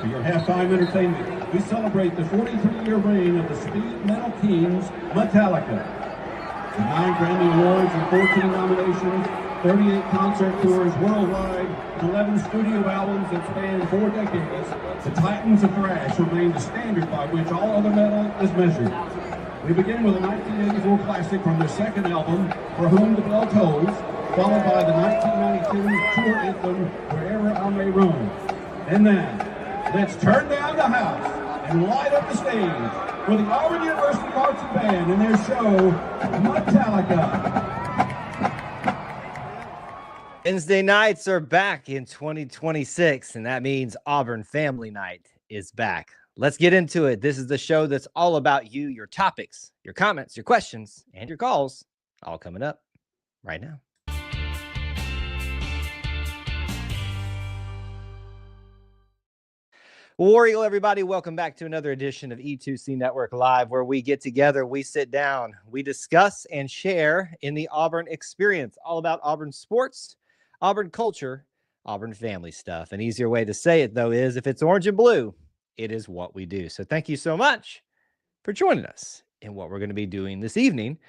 For your halftime entertainment, we celebrate the 43-year reign of the Speed Metal Kings, Metallica. With 9 Grammy Awards and 14 nominations, 38 concert tours worldwide, and 11 studio albums that span 4 decades, the Titans of Thrash remain the standard by which all other metal is measured. We begin with a 1984 classic from their second album, For Whom the Bell Tolls, followed by the 1992 tour anthem, Wherever I May Roam. And then, let's turn down the house and light up the stage for the Auburn University Marching Band and their show, Metallica. Wednesday nights are back in 2026, and that means Auburn Family Night is back. Let's get into it. This is the show that's all about you, your topics, your comments, your questions, and your calls, all coming up right now. War Eagle, everybody, welcome back to another edition of E2C Network Live, where we get together, we sit down, we discuss and share in the Auburn experience, all about Auburn sports, Auburn culture, Auburn family stuff. An easier way to say it, though, is if it's orange and blue, it is what we do. So thank you so much for joining us in what we're going to be doing this evening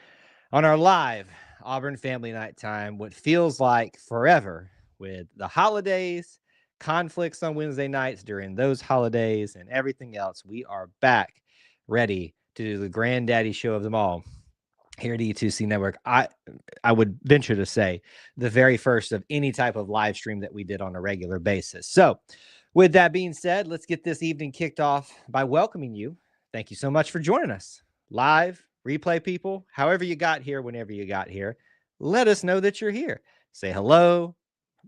on our live Auburn Family Night time, what feels like forever with the holidays, conflicts on Wednesday nights during those holidays, and everything else. We are back ready to do the granddaddy show of them all here at E2C Network. I would venture to say the very first of any type of live stream that we did on a regular basis. So with that being said, let's get this evening kicked off by welcoming you. Thank you so much for joining us. Live, replay people, however you got here, whenever you got here, let us know that you're here. Say hello,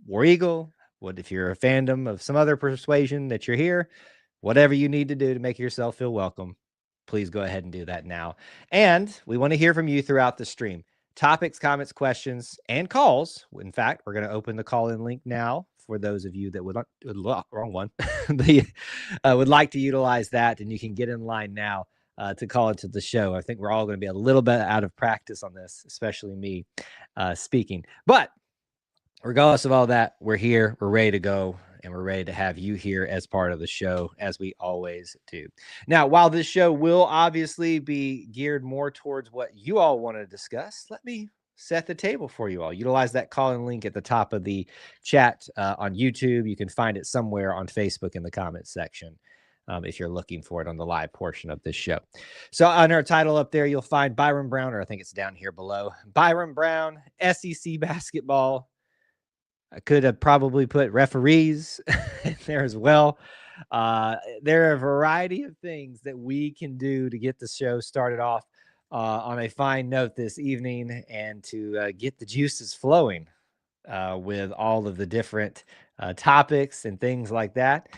War Eagle. What if you're a fandom of some other persuasion that you're here? Whatever you need to do to make yourself feel welcome, please go ahead and do that now. And we want to hear from you throughout the stream. Topics, comments, questions, and calls. In fact, we're going to open the call-in link now for those of you that would like to utilize that, and you can get in line now to call into the show. I think we're all going to be a little bit out of practice on this, especially me speaking. But regardless of all that, we're here, we're ready to go, and we're ready to have you here as part of the show, as we always do. Now, while this show will obviously be geared more towards what you all want to discuss, let me set the table for you all. Utilize that call-in link at the top of the chat on YouTube. You can find it somewhere on Facebook in the comments section if you're looking for it on the live portion of this show. So on our title up there, you'll find Byrum Brown, or I think it's down here below. Byrum Brown, SEC basketball. I could have probably put referees in there as well. There are a variety of things that we can do to get the show started off on a fine note this evening, and to get the juices flowing with all of the different topics and things like that.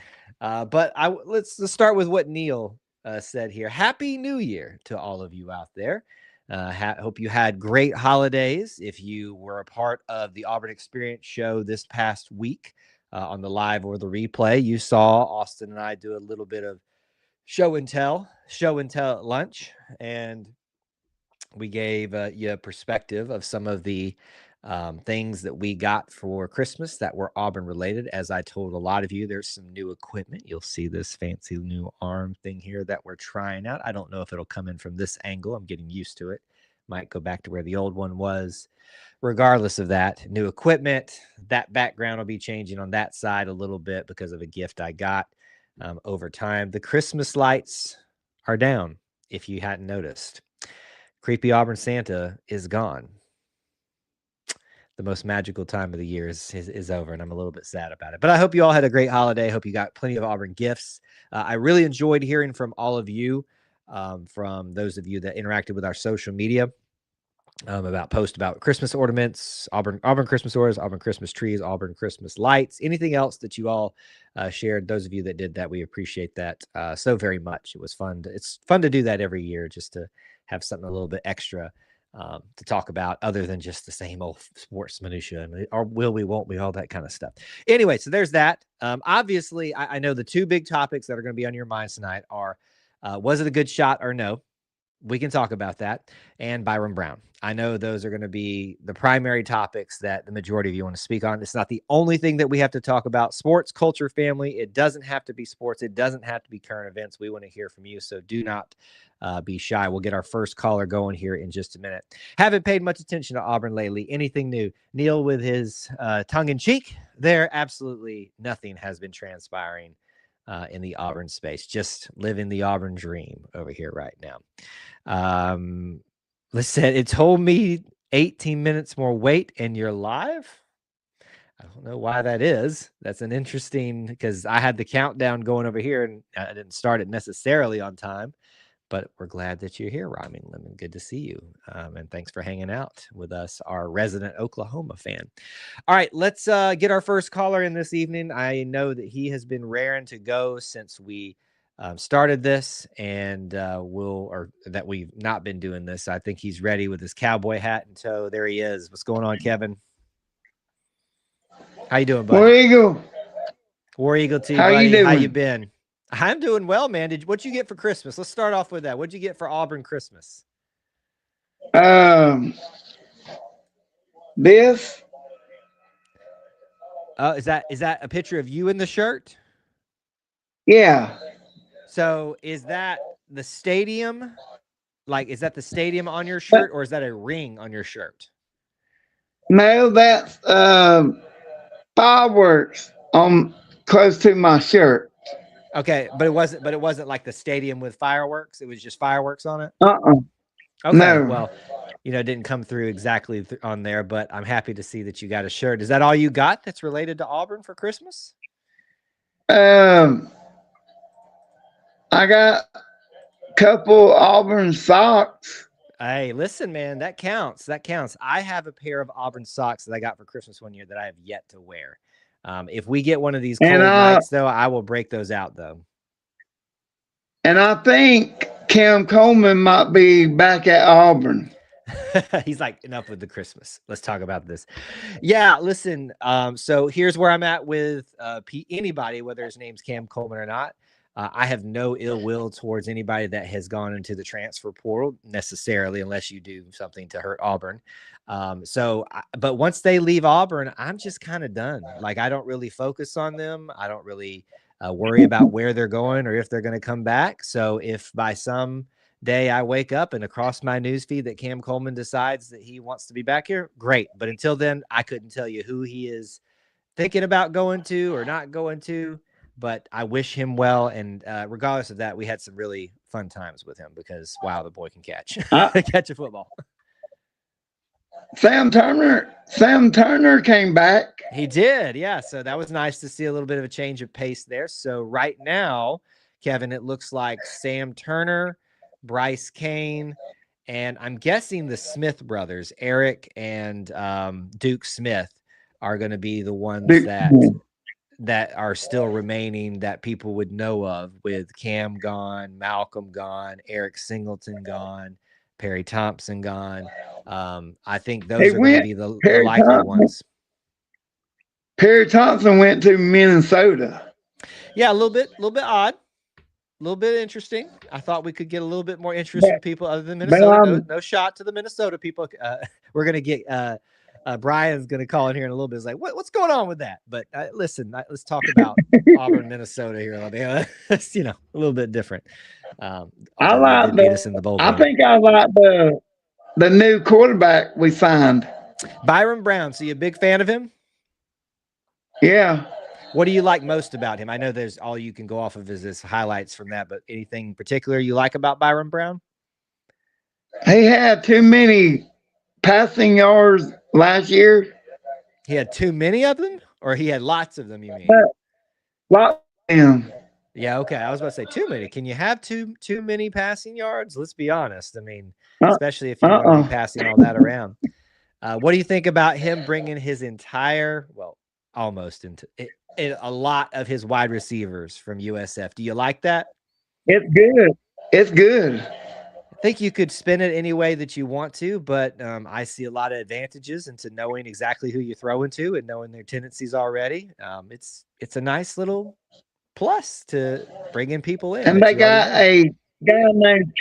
But let's start with what Neil said here. Happy New Year to all of you out there. Hope you had great holidays. If you were a part of the Auburn Experience show this past week on the live or the replay, you saw Austin and I do a little bit of show and tell at lunch, and we gave you a perspective of some of the things that we got for Christmas that were Auburn related. As I told a lot of you, there's some new equipment. You'll see this fancy new arm thing here that we're trying out. I don't know if it'll come in from this angle. I'm getting used to it. Might go back to where the old one was. Regardless of that, new equipment. That background will be changing on that side a little bit because of a gift I got over time. The Christmas lights are down, if you hadn't noticed. Creepy Auburn Santa is gone. The most magical time of the year is over, and I'm a little bit sad about it. But I hope you all had a great holiday. I hope you got plenty of Auburn gifts. I really enjoyed hearing from all of you, from those of you that interacted with our social media about posts about Christmas ornaments, Auburn Christmas ornaments, Auburn Christmas trees, Auburn Christmas lights, anything else that you all shared. Those of you that did that, we appreciate that so very much. It was fun. It's fun to do that every year, just to have something a little bit extra to talk about, other than just the same old sports minutia and or will we, won't we, all that kind of stuff. Anyway, so there's that. Obviously, I know the two big topics that are going to be on your minds tonight are, was it a good shot or no? we can talk about that, and Byrum Brown. I know those are going to be the primary topics that the majority of you want to speak on. It's not the only thing that we have to talk about. Sports, culture, family. It doesn't have to be sports. It doesn't have to be current events. We want to hear from you, so do not be shy. We'll get our first caller going here in just a minute. Haven't paid much attention to Auburn lately. Anything new? Neil with his tongue in cheek there. Absolutely nothing has been transpiring in the Auburn space. Just living the Auburn dream over here right now. Listen, it told me 18 minutes more wait and you're live. I don't know why that is. That's an interesting, because I had the countdown going over here and I didn't start it necessarily on time, but we're glad that you're here, Rhyming Lemon. Good to see you. And thanks for hanging out with us, our resident Oklahoma fan. All right, let's get our first caller in this evening. I know that he has been raring to go since we started this, and that we've not been doing this. I think he's ready with his cowboy hat in tow. There he is. What's going on, Kevin? How you doing, buddy? War Eagle to you, buddy. You doing? How you been? I'm doing well, man. What'd you get for Christmas? Let's start off with that. What'd you get for Auburn Christmas? This. Is that a picture of you in the shirt? Yeah. So is that the stadium? Like, is that the stadium on your shirt, or is that a ring on your shirt? No, that's fireworks close to my shirt. Okay, but it wasn't like the stadium with fireworks. It was just fireworks on it. Okay. No. Well, it didn't come through exactly on there, but I'm happy to see that you got a shirt. Is that all you got that's related to Auburn for Christmas? I got a couple Auburn socks. Hey, listen, man, that counts. That counts. I have a pair of Auburn socks that I got for Christmas one year that I have yet to wear. If we get one of these cold nights, though, I will break those out, though. And I think Cam Coleman might be back at Auburn. He's like, enough with the Christmas. Let's talk about this. Yeah, listen. So here's where I'm at with anybody, whether his name's Cam Coleman or not. I have no ill will towards anybody that has gone into the transfer portal necessarily, unless you do something to hurt Auburn. But once they leave Auburn, I'm just kind of done. Like, I don't really focus on them. I don't really worry about where they're going or if they're going to come back. So if by some day I wake up and across my newsfeed that Cam Coleman decides that he wants to be back here, great. But until then, I couldn't tell you who he is thinking about going to or not going to. But I wish him well, and regardless of that, we had some really fun times with him because, wow, the boy can catch a football. Sam Turner came back. He did, yeah. So that was nice to see a little bit of a change of pace there. So right now, Kevin, it looks like Sam Turner, Bryce Kane, and I'm guessing the Smith brothers, Eric and Duke Smith, are going to be the ones that are still remaining that people would know of, with Cam gone, Malcolm gone, Eric Singleton gone, Perry Thompson gone. I think those are going to be the likely ones. Perry Thompson went to Minnesota. Yeah, a little bit odd, a little bit interesting. I thought we could get a little bit more interest from people other than Minnesota. No shot to the Minnesota people. We're going to get Brian's going to call in here in a little bit. It's like, what's going on with that? But listen, let's talk about Auburn, Minnesota here. It's, a little bit different. I like I think I like the new quarterback we signed, Byrum Brown. So you a big fan of him? Yeah. What do you like most about him? I know there's all you can go off of is this highlights from that, but anything particular you like about Byrum Brown? He had too many passing yards last year. He had too many of them, or he had lots of them, you mean? Lots of them. Yeah, okay. I was about to say too many. Can you have too many passing yards? Let's be honest. I mean, especially if you want to be passing all that around. What do you think about him bringing his almost into a lot of his wide receivers from USF? Do you like that? It's good. It's good. I think you could spin it any way that you want to, but I see a lot of advantages into knowing exactly who you're throwing to and knowing their tendencies already. It's a nice little plus to bring in people in. And they got a guy named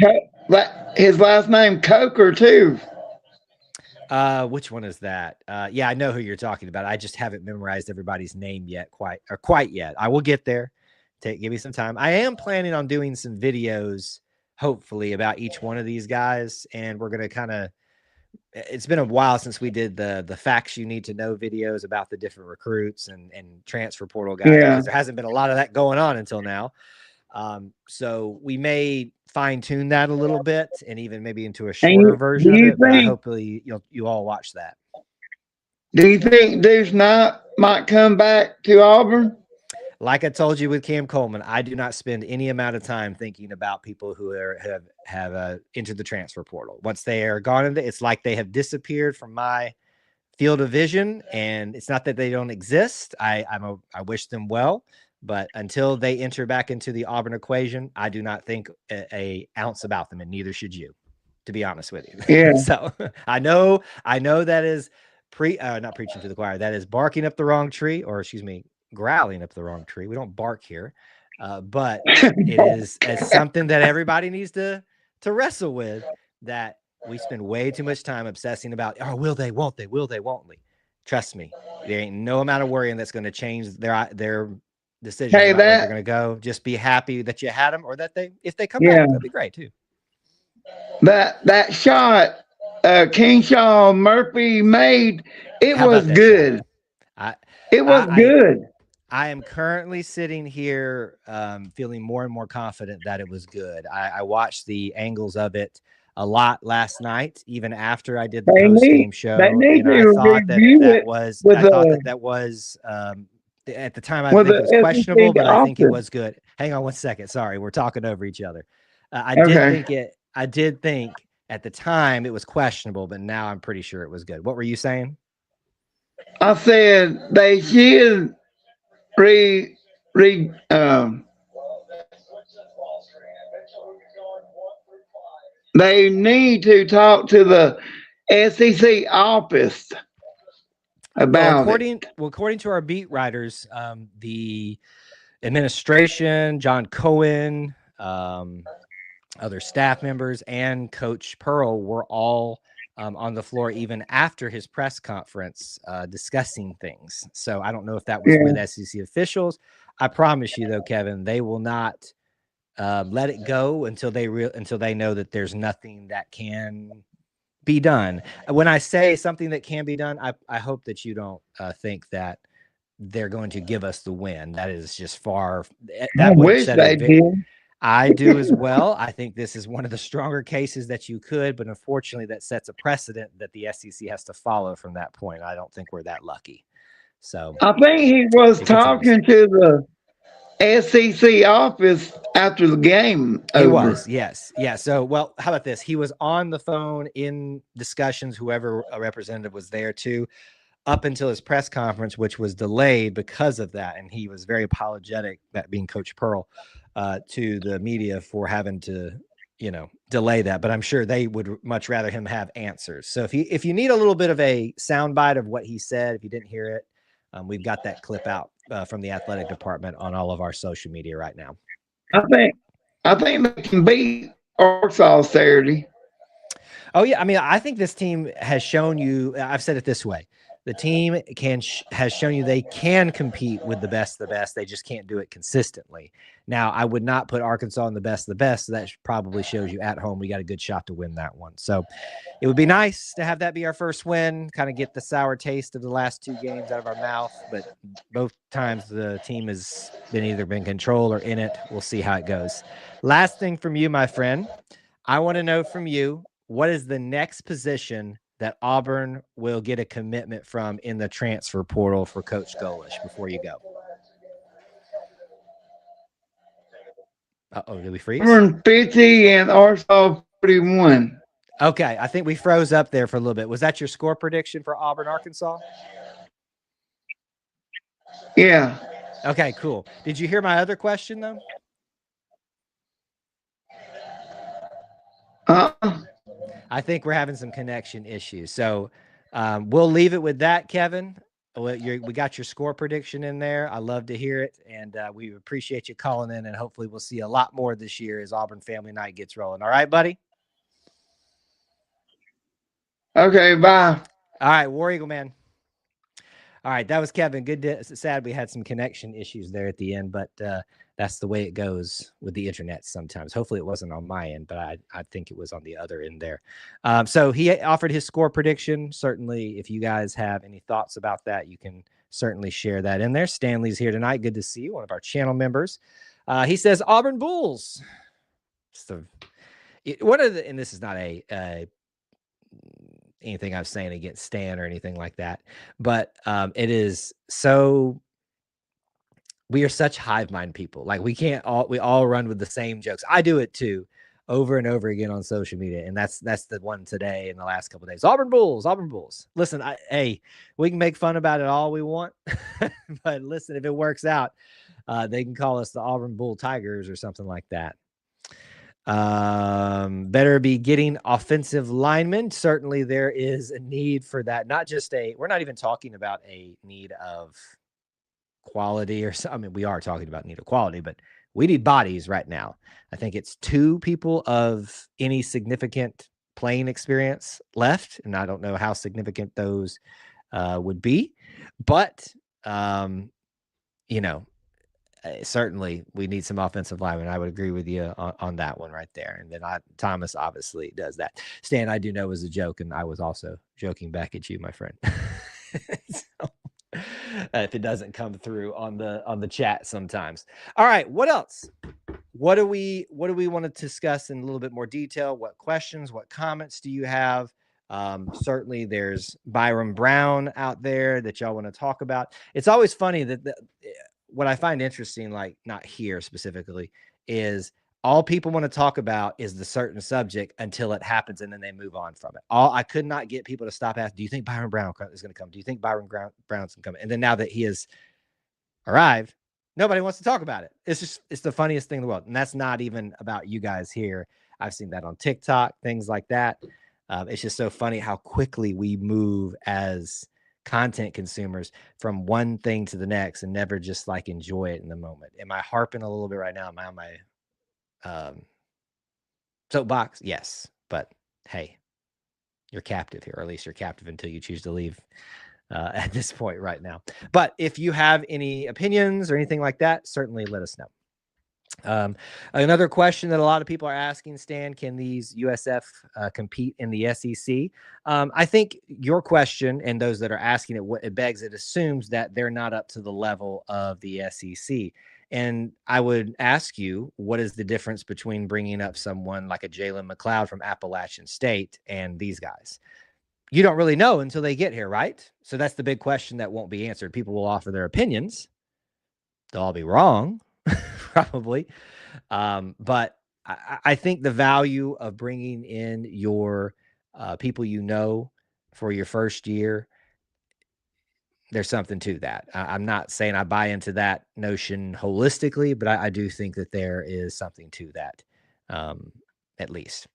his last name Coker too. Which one is that? Yeah, I know who you're talking about. I just haven't memorized everybody's name yet, quite yet. I will get there. Give me some time. I am planning on doing some videos, hopefully, about each one of these guys, and we're gonna kind of. It's been a while since we did the facts you need to know videos about the different recruits and transfer portal guys, Yeah. because there hasn't been a lot of that going on until now. So we may fine tune that a little bit and even maybe into a shorter version of it. But hopefully you all watch that. Do you think Deuce Knight might come back to Auburn? Like I told you with Cam Coleman, I do not spend any amount of time thinking about people who have entered the transfer portal. Once they are gone, it's like they have disappeared from my field of vision. And it's not that they don't exist. I wish them well, but until they enter back into the Auburn equation, I do not think a ounce about them, and neither should you, to be honest with you. Yeah. So I know that is not preaching to the choir. That is barking up the wrong tree, or excuse me, growling up the wrong tree. We don't bark here, but it is as something that everybody needs to wrestle with, that we spend way too much time obsessing about, oh, will they, won't they, will they, won't they? Trust me, there ain't no amount of worrying that's going to change their decision about where they're going to go. Just be happy that you had them, or that if they come back, that'd be great too. That shot Kinshaw Murphy made, it was good. It was good. I am currently sitting here feeling more and more confident that it was good. I watched the angles of it a lot last night, even after I did the post-game show. And I thought that was at the time, I think it was questionable, but I think it was good. Hang on one second. Sorry, we're talking over each other. I did think at the time it was questionable, but now I'm pretty sure it was good. What were you saying? I said they should they need to talk to the SEC office about it. According to our beat writers, the administration, John Cohen, other staff members, and Coach Pearl were all on the floor even after his press conference discussing things. So I don't know if that was with SEC officials. I promise you, though, Kevin, they will not let it go until they know that there's nothing that can be done. When I say something that can be done, I hope that you don't think that they're going to give us the win. That is just far. I wish they did. I do as well. I think this is one of the stronger cases that you could, but unfortunately that sets a precedent that the SEC has to follow from that point. I don't think we're that lucky. So I think he was talking to the SEC office after the game. He was, yes. Yeah. So, well, how about this? He was on the phone in discussions, whoever a representative was there too, up until his press conference, which was delayed because of that. And he was very apologetic, that being Coach Pearl, to the media for having to, delay that. But I'm sure they would much rather him have answers. So if you need a little bit of a soundbite of what he said, if you didn't hear it, we've got that clip out from the athletic department on all of our social media right now. I think they can beat Arkansas Saturday. Oh yeah, I mean, I think this team has shown you. I've said it this way: the team has shown you they can compete with the best of the best. They just can't do it consistently. Now, I would not put Arkansas in the best of the best. So that probably shows you at home we got a good shot to win that one. So it would be nice to have that be our first win, kind of get the sour taste of the last two games out of our mouth. But both times the team has either been in control or in it. We'll see how it goes. Last thing from you, my friend, I want to know from you, what is the next position that Auburn will get a commitment from in the transfer portal for Coach Golish before you go? Uh-oh, did we freeze? Auburn 50 and Arkansas 41. Okay, I think we froze up there for a little bit. Was that your score prediction for Auburn, Arkansas? Yeah. Okay, cool. Did you hear my other question, though? I think we're having some connection issues. So we'll leave it with that, Kevin. We got your score prediction in there. I love to hear it. And we appreciate you calling in. And hopefully we'll see a lot more this year as Auburn Family Night gets rolling. All right, buddy? Okay, bye. All right, War Eagle man. All right, that was Kevin. Sad we had some connection issues there at the end, but that's the way it goes with the internet sometimes. Hopefully it wasn't on my end, but I think it was on the other end there. So he offered his score prediction. Certainly, if you guys have any thoughts about that, you can certainly share that in there. Stanley's here tonight. Good to see you, one of our channel members. He says Auburn Bulls. And this is not anything I'm saying against Stan or anything like that, but it is so. We are such hive mind people. Like we all run with the same jokes. I do it too, over and over again on social media, and that's the one today in the last couple of days. Auburn Bulls, Auburn Bulls. Listen, hey, we can make fun about it all we want, but listen, if it works out, they can call us the Auburn Bull Tigers or something like that. Better be getting offensive linemen. Certainly there is a need for that. We're not even talking about a need of quality or so. I mean, we are talking about need of quality, but we need bodies right now. I think it's 2 people of any significant playing experience left. And I don't know how significant those would be, but certainly we need some offensive linemen. I would agree with you on that one right there. And then Thomas obviously does that. Stan, I do know was a joke, and I was also joking back at you, my friend. So, if it doesn't come through on the chat sometimes. All right, what else? What do we want to discuss in a little bit more detail? What questions, what comments do you have? Certainly there's Byrum Brown out there that y'all want to talk about. It's always funny that what I find interesting, like not here specifically, is all people want to talk about is the certain subject until it happens, and then they move on from it. I could not get people to stop asking, do you think Byrum Brown is going to come? Do you think Byrum Brown's going to come? And then now that he has arrived, nobody wants to talk about it. It's the funniest thing in the world. And that's not even about you guys here. I've seen that on TikTok, things like that. It's just so funny how quickly we move as content consumers from one thing to the next and never just like enjoy it in the moment. Am I harping a little bit right now? Am I on my soapbox? Yes, but hey, you're captive here, or at least you're captive until you choose to leave at this point right now. But if you have any opinions or anything like that, certainly let us know. Another question that a lot of people are asking, Stan, can these USF compete in the SEC? I think your question and those that are asking it begs, it assumes that they're not up to the level of the SEC. And I would ask you, what is the difference between bringing up someone like a Jalen McLeod from Appalachian State and these guys? You don't really know until they get here, right? So that's the big question that won't be answered. People will offer their opinions. They'll all be wrong, probably. But I think the value of bringing in your people for your first year, there's something to that. I'm not saying I buy into that notion holistically, but I do think that there is something to that, at least.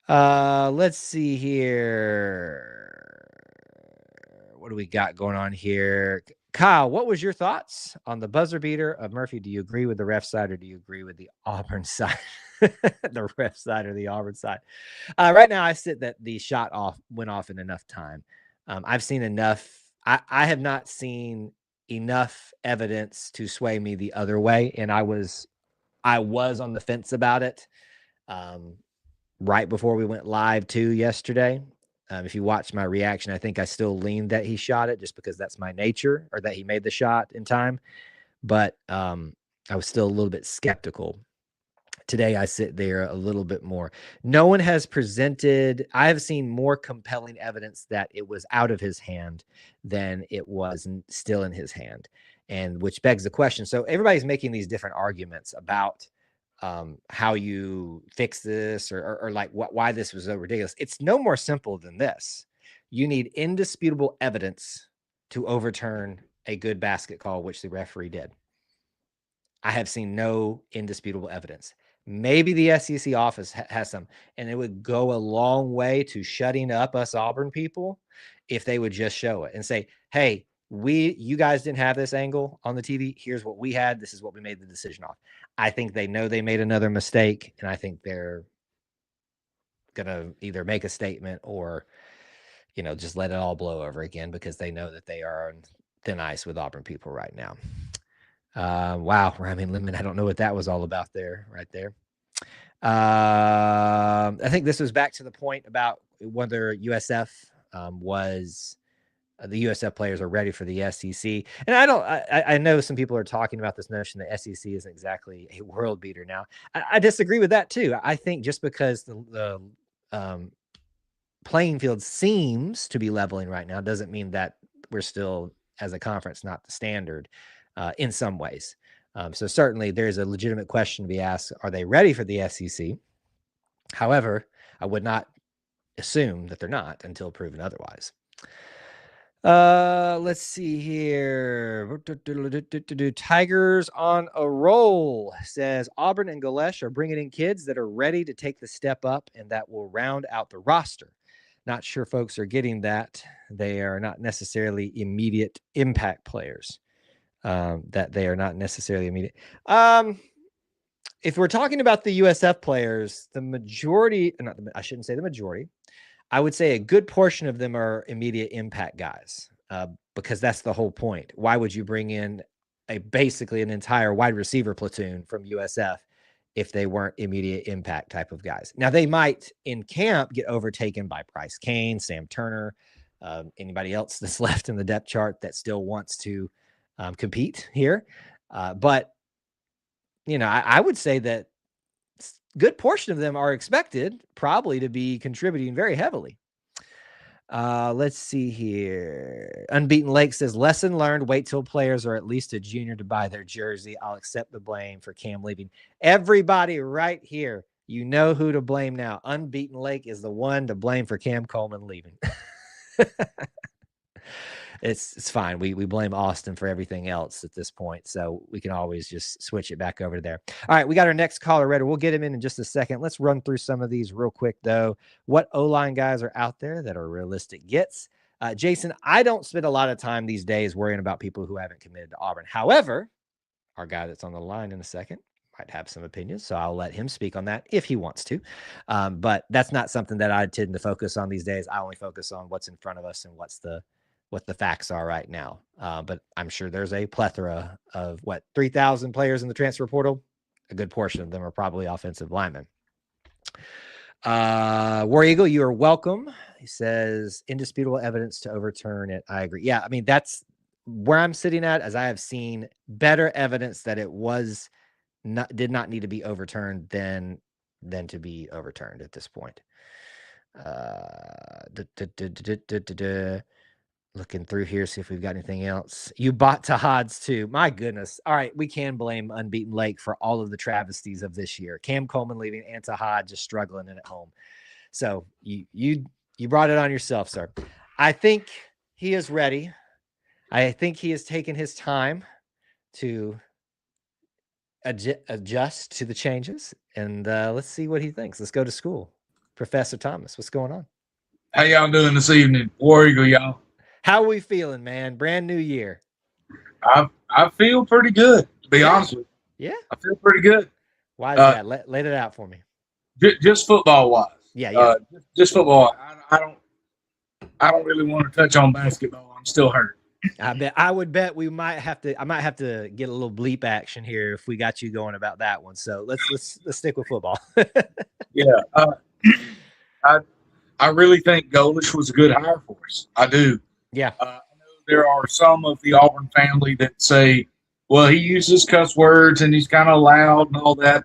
Let's see here. What do we got going on here? Kyle, what was your thoughts on the buzzer beater of Murphy? Do you agree with the ref side, or do you agree with the Auburn side? The ref side or the Auburn side? Right now, I sit that the shot went off in enough time. I've seen enough. I have not seen enough evidence to sway me the other way, and I was on the fence about it right before we went live yesterday. If you watch my reaction, I think I still leaned that he shot it just because that's my nature, or that he made the shot in time. But I was still a little bit skeptical. Today, I sit there a little bit more. No one has presented. I have seen more compelling evidence that it was out of his hand than it was still in his hand, and which begs the question. So everybody's making these different arguments about how you fix this, or like why this was so ridiculous. It's no more simple than this. You need indisputable evidence to overturn a good basket call, which the referee did. I have seen no indisputable evidence. Maybe the SEC office has some, and it would go a long way to shutting up us Auburn people if they would just show it and say, hey, you guys didn't have this angle on the TV. Here's what we had. This is what we made the decision off. I think they know they made another mistake, and I think they're going to either make a statement or just let it all blow over again because they know that they are on thin ice with Auburn people right now. Wow, Ryan Lemon, I don't know what that was all about there, right there. I think this was back to the point about whether USF was the USF players are ready for the SEC. And I know some people are talking about this notion that SEC isn't exactly a world beater now. I disagree with that too. I think just because the playing field seems to be leveling right now doesn't mean that we're still, as a conference, not the standard in some ways. So certainly there's a legitimate question to be asked. Are they ready for the SEC? However, I would not assume that they're not until proven otherwise. Let's see here. Tigers on a roll says Auburn and Galesh are bringing in kids that are ready to take the step up and that will round out the roster. Not sure folks are getting that. They are not necessarily immediate impact players. That they are not necessarily immediate. If we're talking about the USF players, the majority, I shouldn't say the majority. I would say a good portion of them are immediate impact guys because that's the whole point. Why would you bring in basically an entire wide receiver platoon from USF if they weren't immediate impact type of guys? Now, they might in camp get overtaken by Bryce Kane, Sam Turner, anybody else that's left in the depth chart that still wants to compete here. But, I would say that good portion of them are expected probably to be contributing very heavily. Let's see here. Unbeaten Lake says, lesson learned, wait till players are at least a junior to buy their jersey. I'll accept the blame for Cam leaving. Everybody right here, you know who to blame now. Unbeaten Lake is the one to blame for Cam Coleman leaving. It's fine. We blame Austin for everything else at this point, so we can always just switch it back over to there. All right, we got our next caller ready. We'll get him in just a second. Let's run through some of these real quick, though. What O-line guys are out there that are realistic gets? Jason, I don't spend a lot of time these days worrying about people who haven't committed to Auburn. However, our guy that's on the line in a second might have some opinions, so I'll let him speak on that if he wants to. But that's not something that I tend to focus on these days. I only focus on what's in front of us and what the facts are right now. But I'm sure there's a plethora of 3,000 players in the transfer portal. A good portion of them are probably offensive linemen. War Eagle, you are welcome. He says indisputable evidence to overturn it. I agree. Yeah. I mean, that's where I'm sitting at, as I have seen better evidence that it did not need to be overturned than to be overturned at this point. Looking through here, see if we've got anything else. You bought Tahad's too. My goodness. All right, we can blame Unbeaten Lake for all of the travesties of this year. Cam Coleman leaving and Tahad just struggling in at home. So you brought it on yourself, sir. I think he is ready. I think he has taken his time to adjust to the changes, and let's see what he thinks. Let's go to school. Professor Thomas, what's going on? How y'all doing this evening? War Eagle, y'all. How are we feeling, man? Brand new year. I feel pretty good, to be honest with you. Yeah. I feel pretty good. Why is that? Lay it out for me. Just football wise. Yeah. Just football. I don't really want to touch on basketball. I'm still hurt. I would bet I might have to get a little bleep action here if we got you going about that one. So let's stick with football. Yeah. I really think Golish was a good hire for us. I do. Yeah. I know there are some of the Auburn family that say, well, he uses cuss words and he's kind of loud and all that.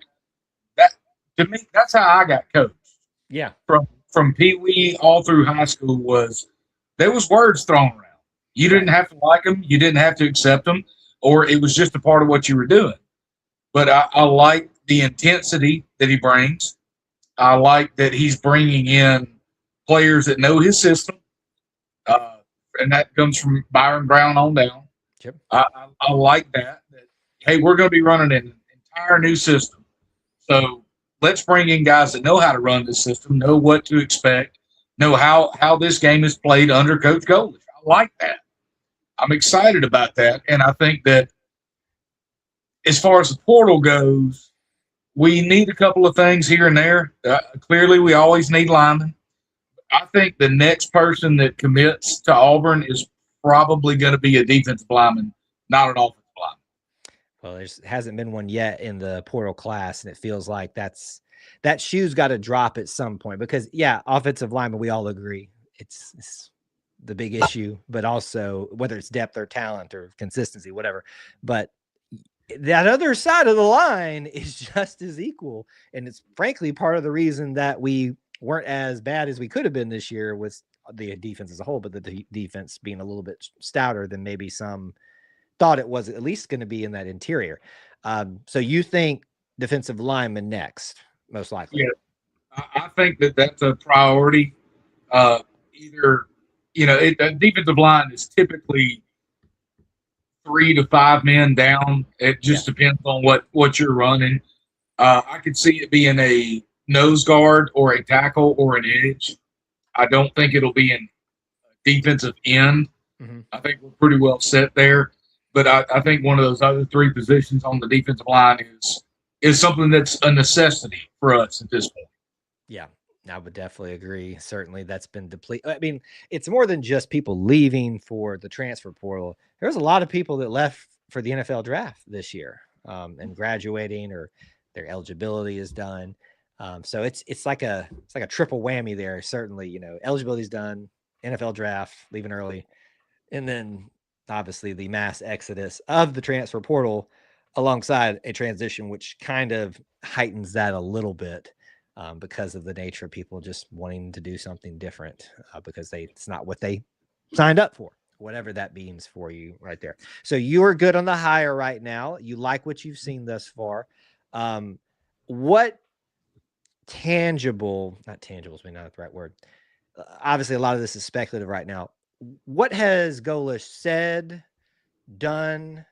That, to me, that's how I got coached. Yeah. From Pee Wee all through high school there was words thrown around. You didn't have to like them. You didn't have to accept them, or it was just a part of what you were doing. But I like the intensity that he brings. I like that he's bringing in players that know his system. And that comes from Byrum Brown on down. Yep. I like that. Hey, we're going to be running an entire new system. So let's bring in guys that know how to run this system, know what to expect, know how this game is played under Coach Golish. I like that. I'm excited about that. And I think that as far as the portal goes, we need a couple of things here and there. Clearly, we always need linemen. I think the next person that commits to Auburn is probably going to be a defensive lineman, not an offensive lineman. Well, there hasn't been one yet in the portal class, and it feels like that shoe's got to drop at some point because, yeah, offensive lineman, we all agree it's the big issue, but also whether it's depth or talent or consistency, whatever. But that other side of the line is just as equal, and it's frankly part of the reason that we weren't as bad as we could have been this year with the defense as a whole, but the defense being a little bit stouter than maybe some thought it was at least going to be in that interior. So you think defensive lineman next, most likely? Yeah, I think that's a priority. Either, the defensive line is typically 3 to 5 men down. It just depends on what you're running. I could see it being a nose guard or a tackle or an edge. I don't think it'll be in defensive end. Mm-hmm. I think we're pretty well set there. But I think one of those other 3 positions on the defensive line is something that's a necessity for us at this point. Yeah, I would definitely agree. Certainly that's been depleted. I mean, it's more than just people leaving for the transfer portal. There's a lot of people that left for the NFL draft this year and graduating or their eligibility is done. So it's like a triple whammy there. Certainly, eligibility is done, NFL draft, leaving early, and then obviously the mass exodus of the transfer portal alongside a transition, which kind of heightens that a little bit because of the nature of people just wanting to do something different because it's not what they signed up for, whatever that means for you right there. So you're good on the hire right now. You like what you've seen thus far. What tangible, not tangibles, maybe not the right word. Obviously a lot of this is speculative right now. What has Golish said, done,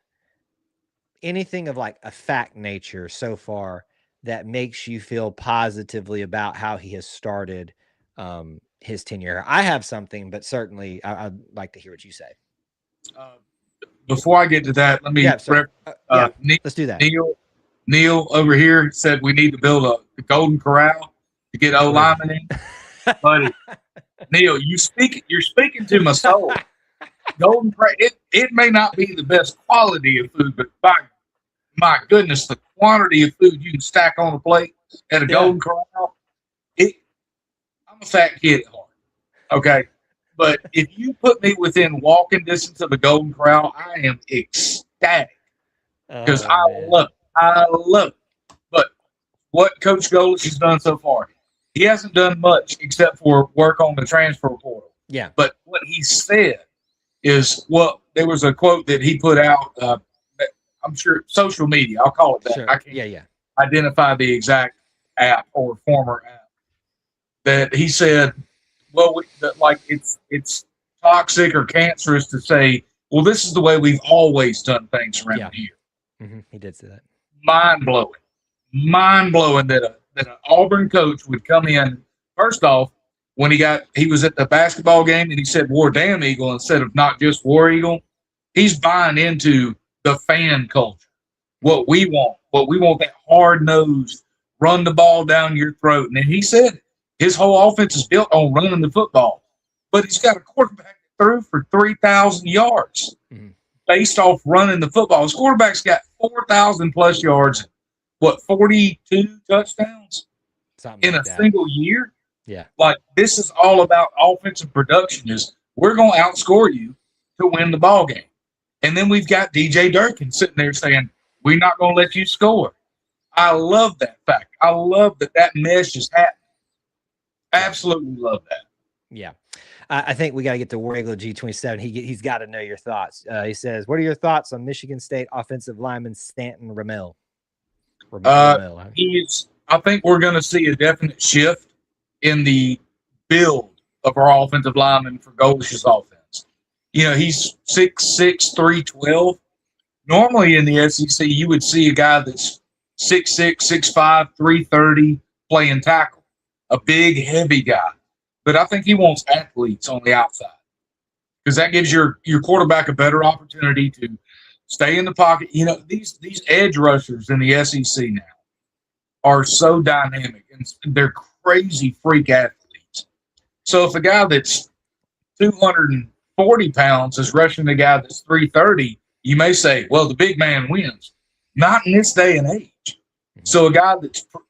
anything of like a fact nature so far that makes you feel positively about how he has started his tenure? I have something, but certainly I'd like to hear what you say. Before I get to that, let me let's do that. Neil over here said we need to build a golden corral to get O-linemen in. Buddy, Neil, you're speaking to my soul. Golden corral, it may not be the best quality of food, but my goodness, the quantity of food you can stack on a plate at a golden corral. I'm a fat kid at heart, okay? But if you put me within walking distance of a golden corral, I am ecstatic because I love it. But what Coach Golish has done so far, he hasn't done much except for work on the transfer portal. Yeah. But what he said is, there was a quote that he put out, I'm sure social media, I'll call it that. Sure. I can't identify the exact app or former app that he said, it's toxic or cancerous to say, well, this is the way we've always done things around here. Mm-hmm. He did say that. Mind blowing that an Auburn coach would come in. First off, when he was at the basketball game and he said War Damn Eagle instead of not just War Eagle, he's buying into the fan culture. What we want that hard-nosed, run the ball down your throat. And then he said his whole offense is built on running the football. But he's got a quarterback that threw for 3,000 yards based off running the football. His quarterback's got 4,000 plus yards, 42 touchdowns in a single year? Yeah. Like, this is all about offensive production. Is we're going to outscore you to win the ball game. And then we've got DJ Durkin sitting there saying, we're not going to let you score. I love that fact. I love that mesh is happening. Absolutely love that. Yeah. I think we got to get to War Eagle G27. He's got to know your thoughts. He says, what are your thoughts on Michigan State offensive lineman Stanton Ramel? I think we're going to see a definite shift in the build of our offensive lineman for Golish's offense. He's 6'6", 312. Normally in the SEC, you would see a guy that's 6'6", 6'5", 330 playing tackle, a big, heavy guy. But I think he wants athletes on the outside because that gives your quarterback a better opportunity to stay in the pocket. These edge rushers in the SEC now are so dynamic and they're crazy freak athletes. So if a guy that's 240 pounds is rushing a guy that's 330, you may say, well, the big man wins. Not in this day and age. So a guy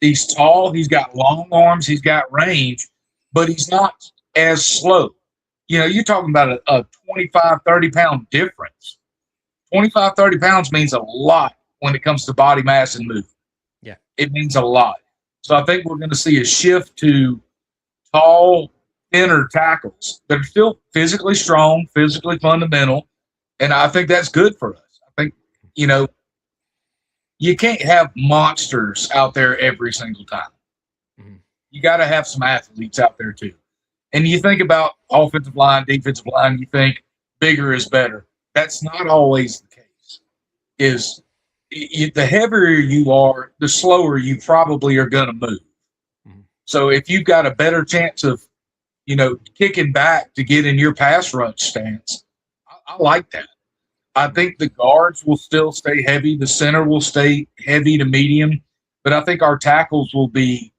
he's tall, he's got long arms, he's got range, but he's not as slow. You know, you're talking about a 25, 30-pound difference. 25, 30 pounds means a lot when it comes to body mass and movement. Yeah. It means a lot. So I think we're going to see a shift to tall, thinner tackles that are still physically strong, physically fundamental, and I think that's good for us. I think, you know, you can't have monsters out there every single time. Mm-hmm. You got to have some athletes out there too. And you think about offensive line, defensive line, you think bigger is better. That's not always the case. The heavier you are, the slower you probably are going to move. Mm-hmm. So if you've got a better chance of, you know, kicking back to get in your pass rush stance, I like that. I think the guards will still stay heavy. The center will stay heavy to medium. But I think our tackles will be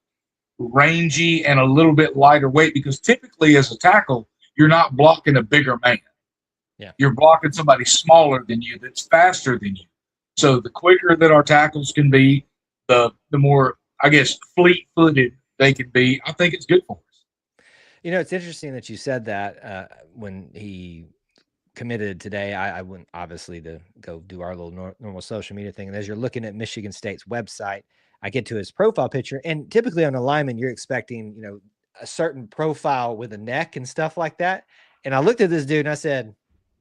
rangy and a little bit lighter weight because typically as a tackle, you're not blocking a bigger man. Yeah. You're blocking somebody smaller than you that's faster than you. So the quicker that our tackles can be, the more, I guess, fleet-footed they can be. I think it's good for us. You know, it's interesting that you said that when he committed today. I went obviously to go do our little normal social media thing. And as you're looking at Michigan State's website, I get to his profile picture. And typically on a lineman, you're expecting, you know, a certain profile with a neck and stuff like that. And I looked at this dude and I said,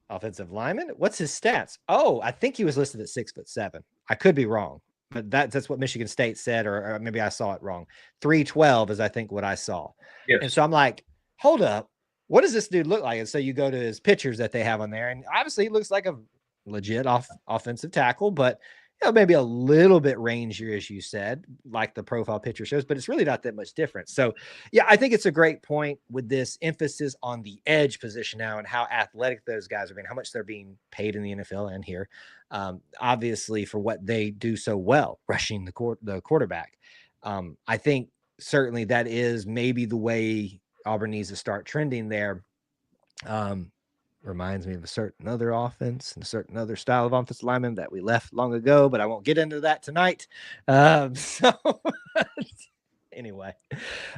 offensive lineman, what's his stats? Oh, I think he was listed at 6'7". I could be wrong, but that's what Michigan State said, or maybe I saw it wrong. 312 is I think what I saw. Yes. And so I'm like, hold up, what does this dude look like? And so you go to his pictures that they have on there, and obviously he looks like a legit offensive tackle, but you know, maybe a little bit rangier, as you said, like the profile picture shows, but it's really not that much different. So yeah, I think it's a great point with this emphasis on the edge position now and how athletic those guys are being, how much they're being paid in the NFL and here, obviously for what they do so well, rushing the quarterback. I think certainly that is maybe the way Auburn needs to start trending there. Reminds me of a certain other offense and a certain other style of offensive lineman that we left long ago, but I won't get into that tonight. So anyway,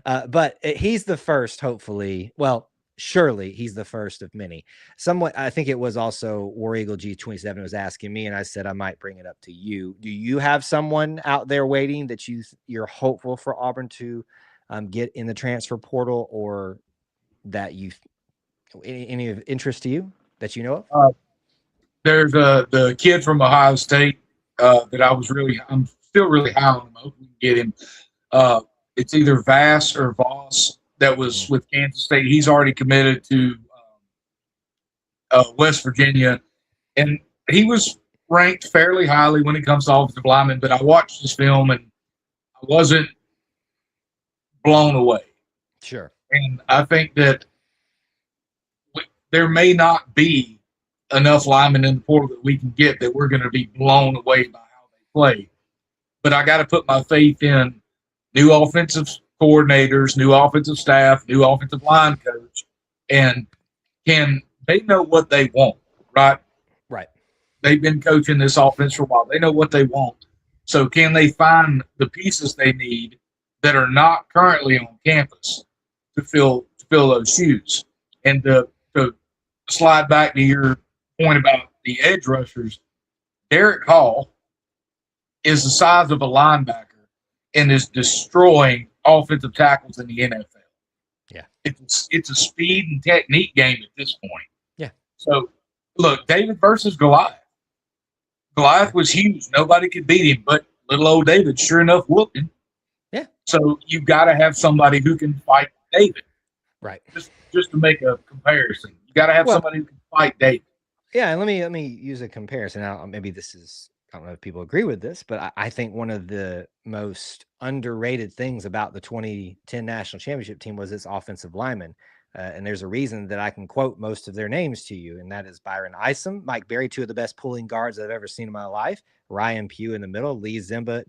but he's the first, hopefully. Well, surely he's the first of many. Somewhat, I think it was also War Eagle G27 was asking me, and I said I might bring it up to you. Do you have someone out there waiting that you're hopeful for Auburn to get in the transfer portal, or that you any of interest to you that you know of? There's the kid from Ohio State that I'm still really high on him. I hope we can get him. It's either Vass or Voss that was with Kansas State. He's already committed to West Virginia, and he was ranked fairly highly when it comes to offensive linemen. But I watched this film and I wasn't blown away. Sure. And I think that there may not be enough linemen in the portal that we can get that we're going to be blown away by how they play. But I got to put my faith in new offensive coordinators, new offensive staff, new offensive line coach, and can they know what they want, right? Right. They've been coaching this offense for a while. They know what they want. So can they find the pieces they need that are not currently on campus to fill those shoes? And to slide back to your point about the edge rushers, Derek Hall is the size of a linebacker and is destroying offensive tackles in the NFL. Yeah. It's a speed and technique game at this point. Yeah. So, look, David versus Goliath. Goliath was huge. Nobody could beat him, but little old David, sure enough, whooped him. Yeah. So you've got to have somebody who can fight David. Right. Just to make a comparison. You got to have somebody who can fight David. Yeah, and let me use a comparison. Now, maybe this is, I don't know if people agree with this, but I think one of the most underrated things about the 2010 national championship team was its offensive linemen. And there's a reason that I can quote most of their names to you, and that is Byron Isom, Mike Berry, two of the best pulling guards I've ever seen in my life, Ryan Pugh in the middle, Lee Zimba,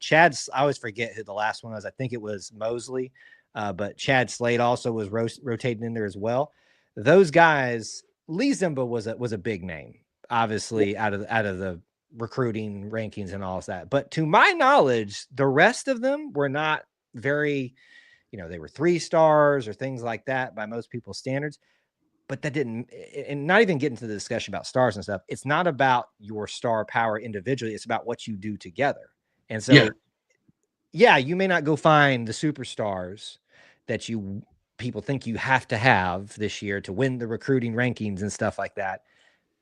I always forget who the last one was. I think it was Mosley but Chad Slade also was rotating in there as well. Those guys, Lee Zimba was a big name, obviously out of the recruiting rankings and all of that. But to my knowledge, the rest of them were not very, they were 3 stars or things like that by most people's standards. But that didn't, and not even get into the discussion about stars and stuff. It's not about your star power individually. It's about what you do together. And so, yeah, you may not go find the superstars that people think you have to have this year to win the recruiting rankings and stuff like that.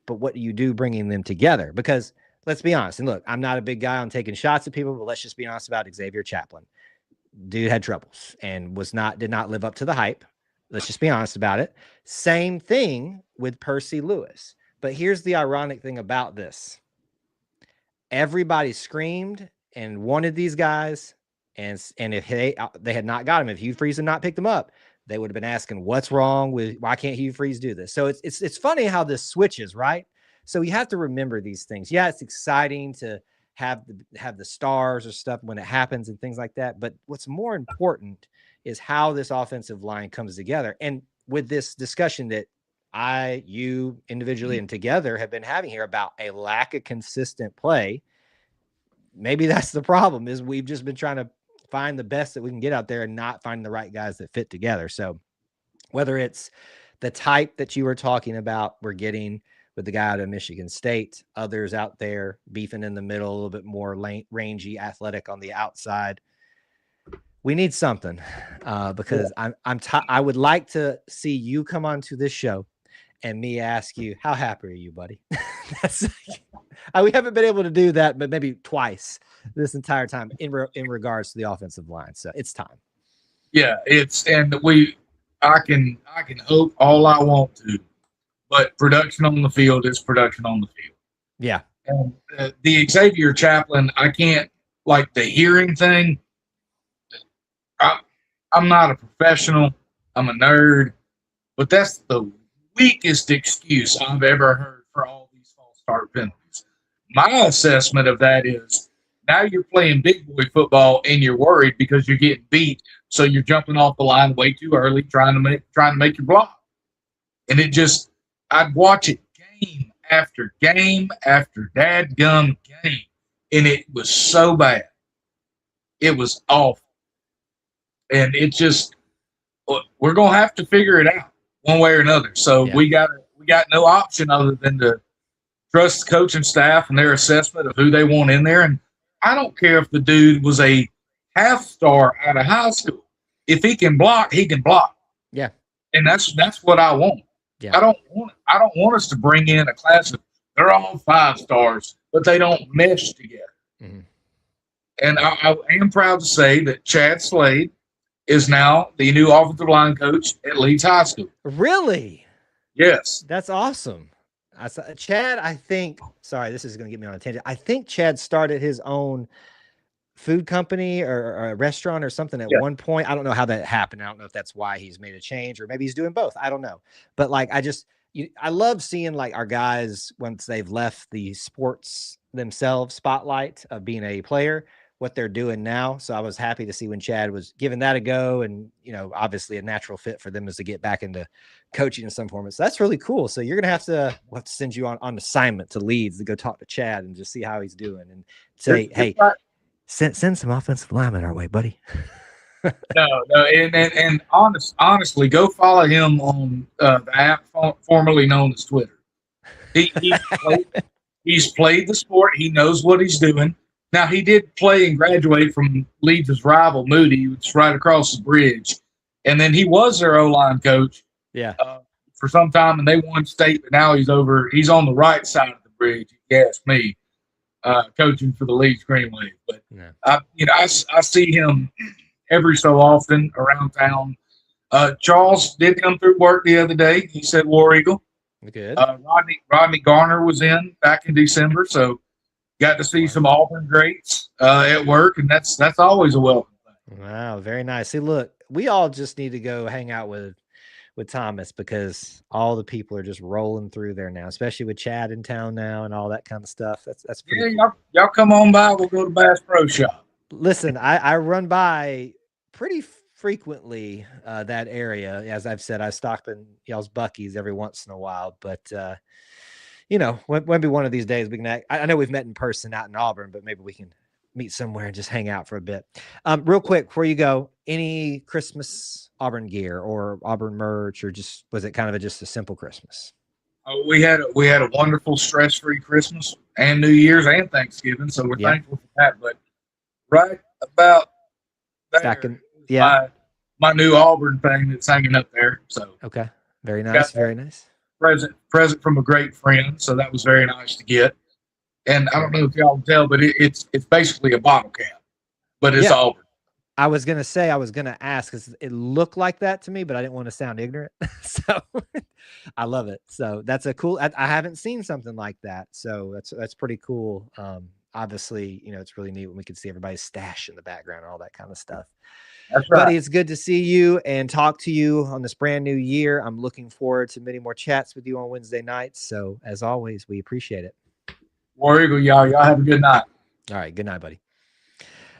But what do you do bringing them together? Because let's be honest. And look, I'm not a big guy on taking shots at people, but let's just be honest about Xavier Chaplin. Dude had troubles and did not live up to the hype. Let's just be honest about it. Same thing with Percy Lewis. But here's the ironic thing about this. Everybody screamed and wanted these guys. And if they had not got him, if Hugh Freeze had not picked him up, they would have been asking, what's wrong why can't Hugh Freeze do this? So it's funny how this switches, right? So you have to remember these things. Yeah, it's exciting to have the stars or stuff when it happens and things like that. But what's more important is how this offensive line comes together. And with this discussion that you individually and together have been having here about a lack of consistent play, maybe that's the problem, is we've just been trying to find the best that we can get out there and not finding the right guys that fit together. So whether it's the type that you were talking about, we're getting with the guy out of Michigan State, others out there beefing in the middle, a little bit more rangy, athletic on the outside. We need something because I would like to see you come onto this show and me ask you, how happy are you, buddy? We haven't been able to do that, but maybe twice this entire time in regards to the offensive line. So it's time. Yeah, I can hope all I want to, but production on the field is production on the field. Yeah. And the Xavier Chaplin, I can't, like the hearing thing. I'm not a professional. I'm a nerd, but that's the weakest excuse I've ever heard for all these false start penalties. My assessment of that is now you're playing big boy football and you're worried because you're getting beat, so you're jumping off the line way too early, trying to make your block. And I'd watch it game after game after dadgum game, and it was so bad. It was awful. And we're going to have to figure it out one way or another. So we got no option other than to trust the coaching staff and their assessment of who they want in there. And I don't care if the dude was a half star out of high school. If he can block, he can block. Yeah. And that's what I want. Yeah. I don't want us to bring in a class of, they're all 5 stars, but they don't mesh together. Mm-hmm. And I am proud to say that Chad Slade is now the new offensive line coach at Leeds High School. Really? Yes. That's awesome. Chad, I think, sorry, this is going to get me on a tangent. I think Chad started his own food company or a restaurant or something at one point. I don't know how that happened. I don't know if that's why he's made a change or maybe he's doing both. I don't know. But like, I love seeing like our guys, once they've left the sports themselves spotlight of being a player, what they're doing now. So I was happy to see when Chad was giving that a go, and obviously a natural fit for them is to get back into coaching in some form. So that's really cool. So you're gonna have to send you on assignment to Leeds to go talk to Chad and just see how he's doing and say, hey, send some offensive linemen our way, buddy. No, and honestly, go follow him on the app formerly known as Twitter. He's played the sport. He knows what he's doing. Now, he did play and graduate from Leeds' rival, Moody, who's right across the bridge. And then he was their O-line coach for some time, and they won state, but now he's on the right side of the bridge, if you ask me, coaching for the Leeds Green Wave. But, I see him every so often around town. Charles did come through work the other day. He said War Eagle. Good. Rodney Garner was in back in December, so got to see some Auburn greats at work, and that's always a welcome thing. Wow, very nice. See, look, we all just need to go hang out with Thomas because all the people are just rolling through there now, especially with Chad in town now and all that kind of stuff. That's pretty cool. Y'all come on by. We'll go to Bass Pro Shop. Listen, I run by pretty frequently that area. As I've said, I stop in y'all's Bucky's every once in a while, but maybe one of these days we can. I know we've met in person out in Auburn, but maybe we can meet somewhere and just hang out for a bit. Real quick before you go, any Christmas Auburn gear or Auburn merch, or was it kind of just a simple Christmas? We had a wonderful stress-free Christmas and New Year's and Thanksgiving, so we're thankful for that. But right about there, my new Auburn thing that's hanging up there. So okay, very nice, very nice. Present from a great friend, so that was very nice to get. And I don't know if y'all can tell, but it's basically a bottle cap, but it's Auburn. I was going to ask because it looked like that to me, but I didn't want to sound ignorant. So I love it. So that's a cool, I haven't seen something like that. So that's pretty cool. Obviously, it's really neat when we can see everybody's stash in the background and all that kind of stuff. That's right. Buddy, it's good to see you and talk to you on this brand new year. I'm looking forward to many more chats with you on Wednesday nights. So as always, we appreciate it. War Eagle, y'all have a good night. All right. Good night, buddy.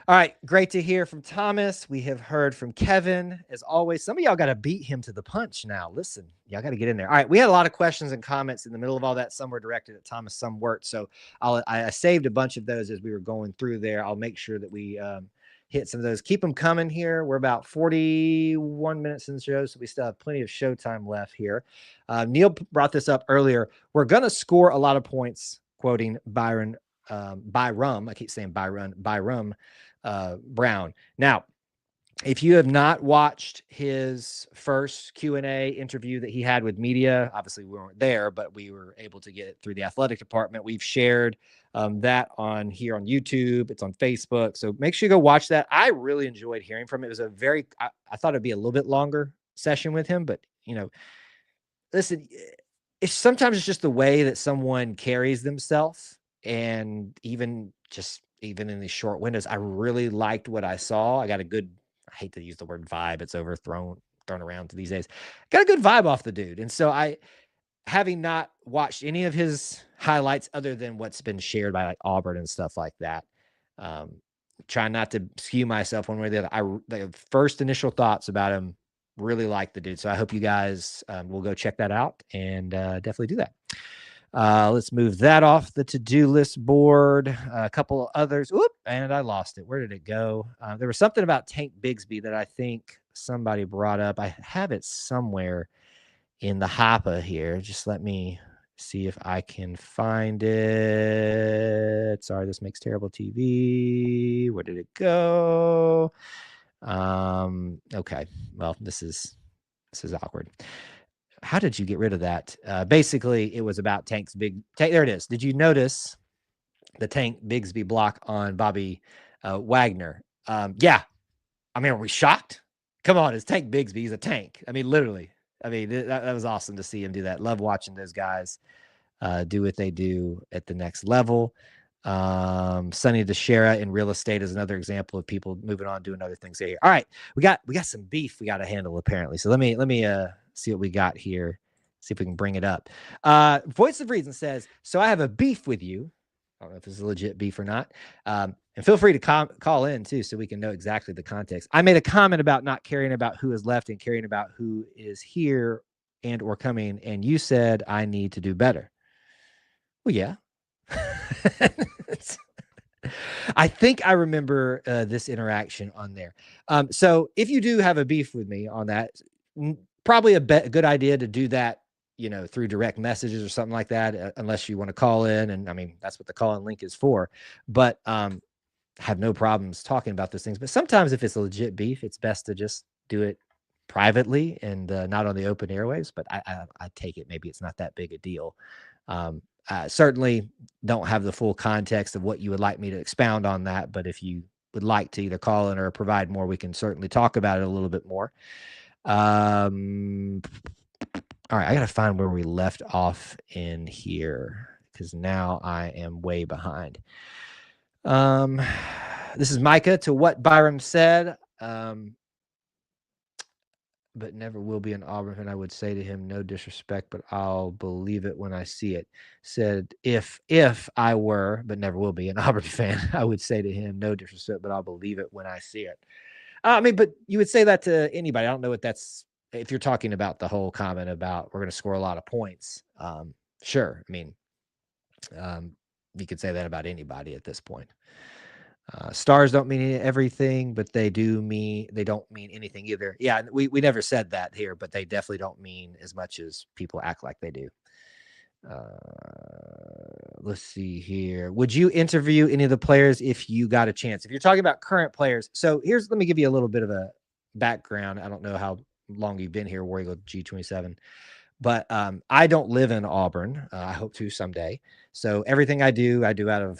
All right. Great to hear from Thomas. We have heard from Kevin. As always, some of y'all got to beat him to the punch now. Listen, y'all got to get in there. All right. We had a lot of questions and comments in the middle of all that. Some were directed at Thomas, some weren't. So I saved a bunch of those as we were going through there. I'll make sure that we hit some of those. Keep them coming here. We're about 41 minutes in the show, so we still have plenty of showtime left here. Neil brought this up earlier. We're going to score a lot of points, quoting Byrum. I keep saying Byrum Brown. Now, if you have not watched his first Q&A interview that he had with media, obviously we weren't there, but we were able to get it through the athletic department. We've shared that on here on YouTube. It's on Facebook. So make sure you go watch that. I really enjoyed hearing from it. It was I thought it'd be a little bit longer session with him, but listen, sometimes it's just the way that someone carries themselves. And even in these short windows, I really liked what I saw. I got a good, I hate to use the word vibe. It's thrown around these days. Got a good vibe off the dude. And so having not watched any of his highlights other than what's been shared by like Auburn and stuff like that, trying not to skew myself one way or the other. The first initial thoughts about him, really like the dude. So I hope you guys will go check that out and definitely do that. Let's move that off the to-do list board. A couple of others. Whoop, and I lost it. Where did it go? There was something about Tank Bigsby that I think somebody brought up. I have it somewhere in the hopper here. Just let me see if I can find it. Sorry, this makes terrible TV. Where did it go? Okay. Well, this is awkward. How did you get rid of that? Basically, it was about Tank's there it is. Did you notice the Tank Bigsby block on Bobby Wagner? Yeah. I mean, are we shocked? Come on, it's Tank Bigsby. He's a tank. I mean, literally. I mean, that was awesome to see him do that. Love watching those guys do what they do at the next level. Sonny DeShera in real estate is another example of people moving on, doing other things here. All right, we got some beef we got to handle apparently. So let me see what we got here. See if we can bring it up. Voice of Reason says, so I have a beef with you. I don't know if this is a legit beef or not. And feel free to call in too, so we can know exactly the context. I made a comment about not caring about who is left and caring about who is here and or coming. And you said I need to do better. Well, yeah. I think I remember this interaction on there. So if you do have a beef with me on that, probably a good idea to do that, through direct messages or something like that, unless you want to call in. And I mean, that's what the call in link is for, but have no problems talking about those things. But sometimes if it's a legit beef, it's best to just do it privately and not on the open airwaves. But I take it maybe it's not that big a deal. Certainly don't have the full context of what you would like me to expound on that. But if you would like to either call in or provide more, we can certainly talk about it a little bit more. All right, I got to find where we left off in here because now I am way behind. This is Micah to what Byrum said. But never will be an Auburn fan. I would say to him, no disrespect, but I'll believe it when I see it. Said, if I were, but never will be an Auburn fan, I would say to him, no disrespect, but I'll believe it when I see it. I mean, but you would say that to anybody. I don't know what that's, if you're talking about the whole comment about we're going to score a lot of points. Sure. I mean, you could say that about anybody at this point. Stars don't mean everything, but they don't mean anything either. Yeah, we never said that here, but they definitely don't mean as much as people act like they do. Let's see here. Would you interview any of the players if you got a chance? If you're talking about current players, so let me give you a little bit of a background. I don't know how long you've been here, War Eagle G27, but I don't live in Auburn. I hope to someday. So everything I do out of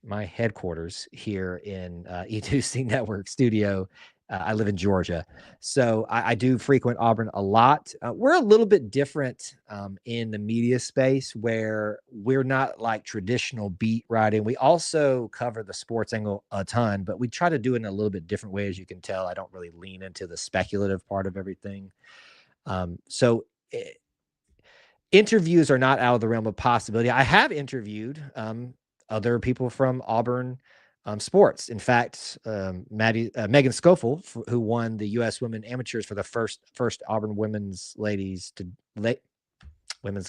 my headquarters here in E2C Network Studio. I live in Georgia. So I do frequent Auburn a lot. We're a little bit different in the media space where we're not like traditional beat writing. We also cover the sports angle a ton, but we try to do it in a little bit different way. As you can tell, I don't really lean into the speculative part of everything. Interviews are not out of the realm of possibility. I have interviewed other people from Auburn sports. In fact, Megan Schofield, who won the U.S. Women Amateurs for the first Auburn women's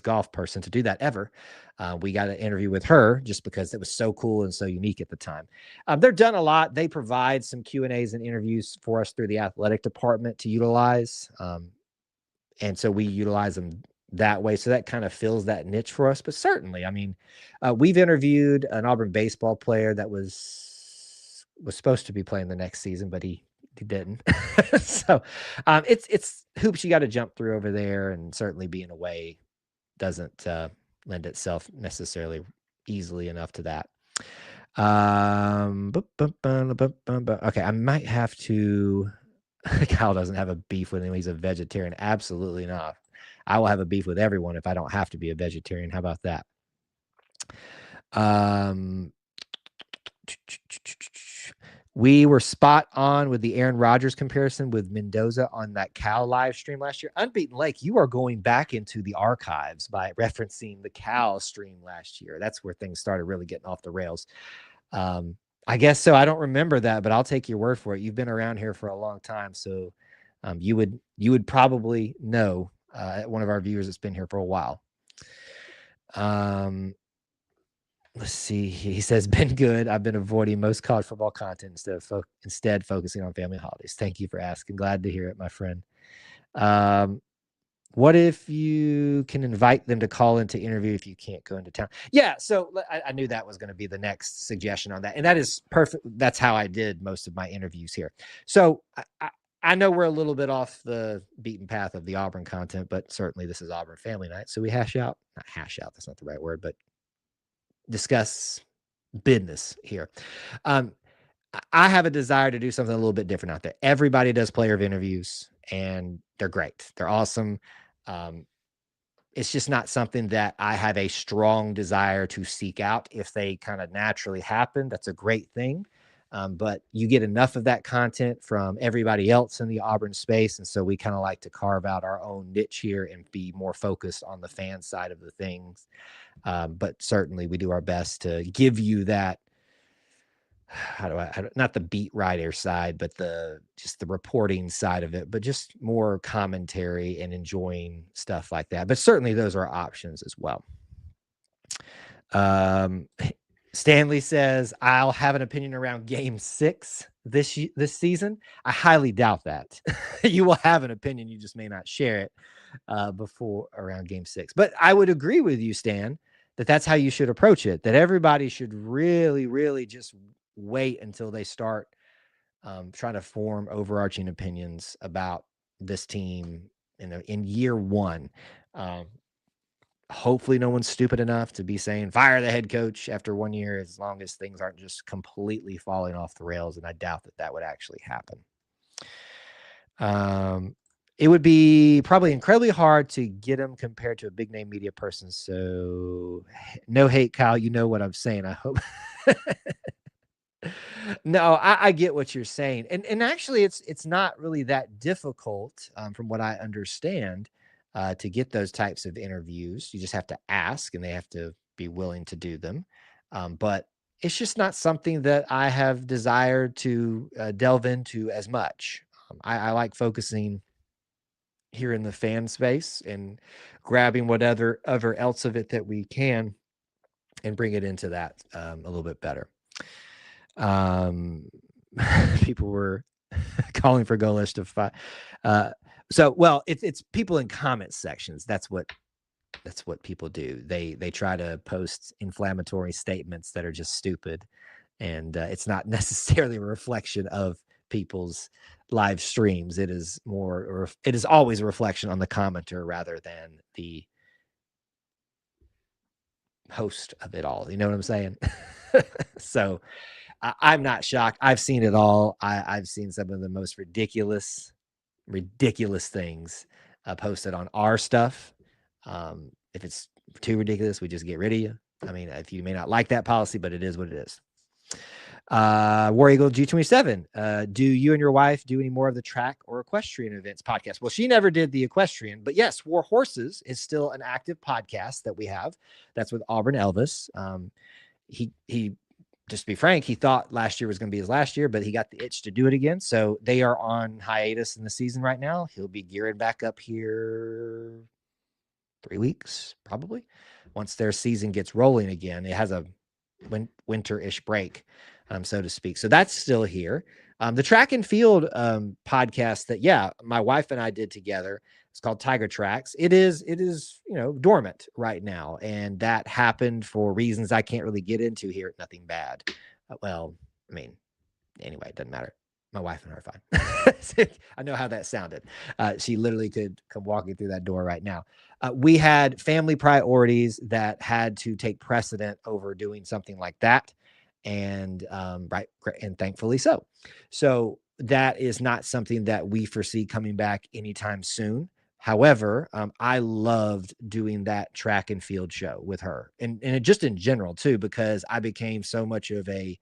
golf person to do that ever. We got an interview with her just because it was so cool and so unique at the time. They're done a lot. They provide some Q&As and interviews for us through the athletic department to utilize. And so we utilize them that way. So that kind of fills that niche for us. But certainly, I mean, we've interviewed an Auburn baseball player that was supposed to be playing the next season, but he didn't. So it's hoops you got to jump through over there, and certainly being away doesn't lend itself necessarily easily enough to that. Okay, I might have to. Kyle doesn't have a beef with him. He's a vegetarian. Absolutely not. I will have a beef with everyone if I don't have to be a vegetarian. How about that? We were spot on with the Aaron Rodgers comparison with Mendoza on that Cal live stream last year. Unbeaten Lake, you are going back into the archives by referencing the Cal stream last year. That's where things started really getting off the rails. I guess so. I don't remember that, but I'll take your word for it. You've been around here for a long time, so you would probably know one of our viewers that's been here for a while. Let's see. He says, been good. I've been avoiding most college football content instead focusing on family holidays. Thank you for asking. Glad to hear it, my friend. What if you can invite them to call in to interview if you can't go into town? Yeah, so I knew that was going to be the next suggestion on that. And that is perfect. That's how I did most of my interviews here. So I know we're a little bit off the beaten path of the Auburn content, but certainly this is Auburn Family Night. So we not hash out, that's not the right word, but discuss business here. I have a desire to do something a little bit different out there. Everybody does player interviews, and they're great. They're awesome. It's just not something that I have a strong desire to seek out. If they kind of naturally happen, that's a great thing. But you get enough of that content from everybody else in the Auburn space. And so we kind of like to carve out our own niche here and be more focused on the fan side of the things. But certainly we do our best to give you that, not the beat writer side, but just the reporting side of it, but just more commentary and enjoying stuff like that. But certainly those are options as well. Stanley says, I'll have an opinion around game 6 this season. I highly doubt that. You will have an opinion. You just may not share it before around game 6. But I would agree with you, Stan, that's how you should approach it, that everybody should really, really just wait until they start trying to form overarching opinions about this team in year 1. Hopefully no one's stupid enough to be saying fire the head coach after 1 year, as long as things aren't just completely falling off the rails. And I doubt that would actually happen. It would be probably incredibly hard to get him compared to a big name media person. So no hate, Kyle. You know what I'm saying. I hope. No, I get what you're saying. And actually it's not really that difficult from what I understand to get those types of interviews. You just have to ask, and they have to be willing to do them. But it's just not something that I have desired to delve into as much. I like focusing here in the fan space and grabbing whatever else of it that we can and bring it into that a little bit better. People were calling for goal list of 5. Well, it's people in comment sections. That's what people do. They try to post inflammatory statements that are just stupid, and it's not necessarily a reflection of people's live streams. It is always a reflection on the commenter rather than the host of it all. You know what I'm saying? So I'm not shocked. I've seen it all. I've seen some of the most ridiculous things posted on our stuff. If it's too ridiculous, we just get rid of you. I mean, if you may not like that policy, but it is what it is. War Eagle G27. Do you and your wife do any more of the track or equestrian events podcast? Well, she never did the equestrian, but yes, War Horses is still an active podcast that we have. That's with Auburn Elvis. He just to be frank, he thought last year was going to be his last year, but he got the itch to do it again. So they are on hiatus in the season right now. He'll be gearing back up here 3 weeks, probably, once their season gets rolling again. It has a winter-ish break, so to speak. So that's still here. The track and field podcast that, my wife and I did together, it's called Tiger Tracks. It is, dormant right now. And that happened for reasons I can't really get into here. Nothing bad. Anyway, it doesn't matter. My wife and I are fine. I know how that sounded. She literally could come walking through that door right now. We had family priorities that had to take precedent over doing something like that. And and thankfully so. So that is not something that we foresee coming back anytime soon. However, I loved doing that track and field show with her, and just in general too, because I became so much of a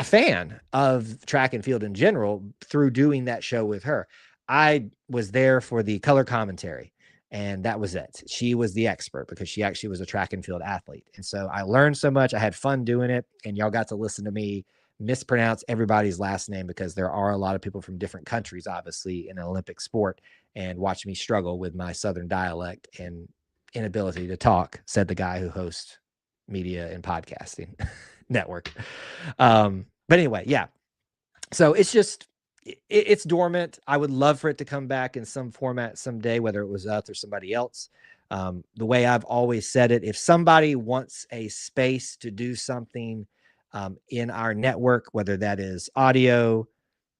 fan of track and field in general through doing that show with her. I was there for the color commentary, and that was it. She was the expert because she actually was a track and field athlete. And so I learned so much. I had fun doing it, and y'all got to listen to me mispronounce everybody's last name because there are a lot of people from different countries, obviously, in an Olympic sport, and watch me struggle with my Southern dialect and inability to talk, said the guy who hosts media and podcasting network. But anyway, yeah. So it's just, it's dormant. I would love for it to come back in some format someday, whether it was us or somebody else. The way I've always said it, if somebody wants a space to do something in our network, whether that is audio,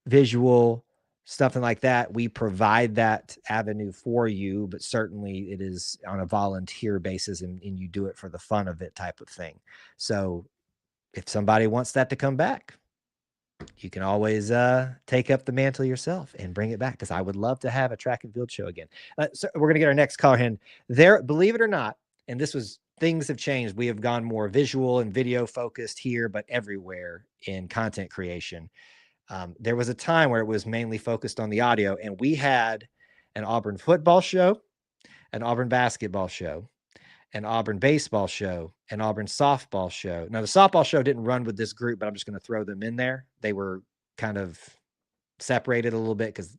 visual, something like that, we provide that avenue for you, but certainly it is on a volunteer basis and you do it for the fun of it type of thing. So if somebody wants that to come back, you can always take up the mantle yourself and bring it back, because I would love to have a track and field show again. So we're going to get our next caller in there. Believe it or not, and things have changed. We have gone more visual and video focused here, but everywhere in content creation. There was a time where it was mainly focused on the audio, and we had an Auburn football show, an Auburn basketball show, an Auburn baseball show, an Auburn softball show. Now, the softball show didn't run with this group, but I'm just going to throw them in there. They were kind of separated a little bit because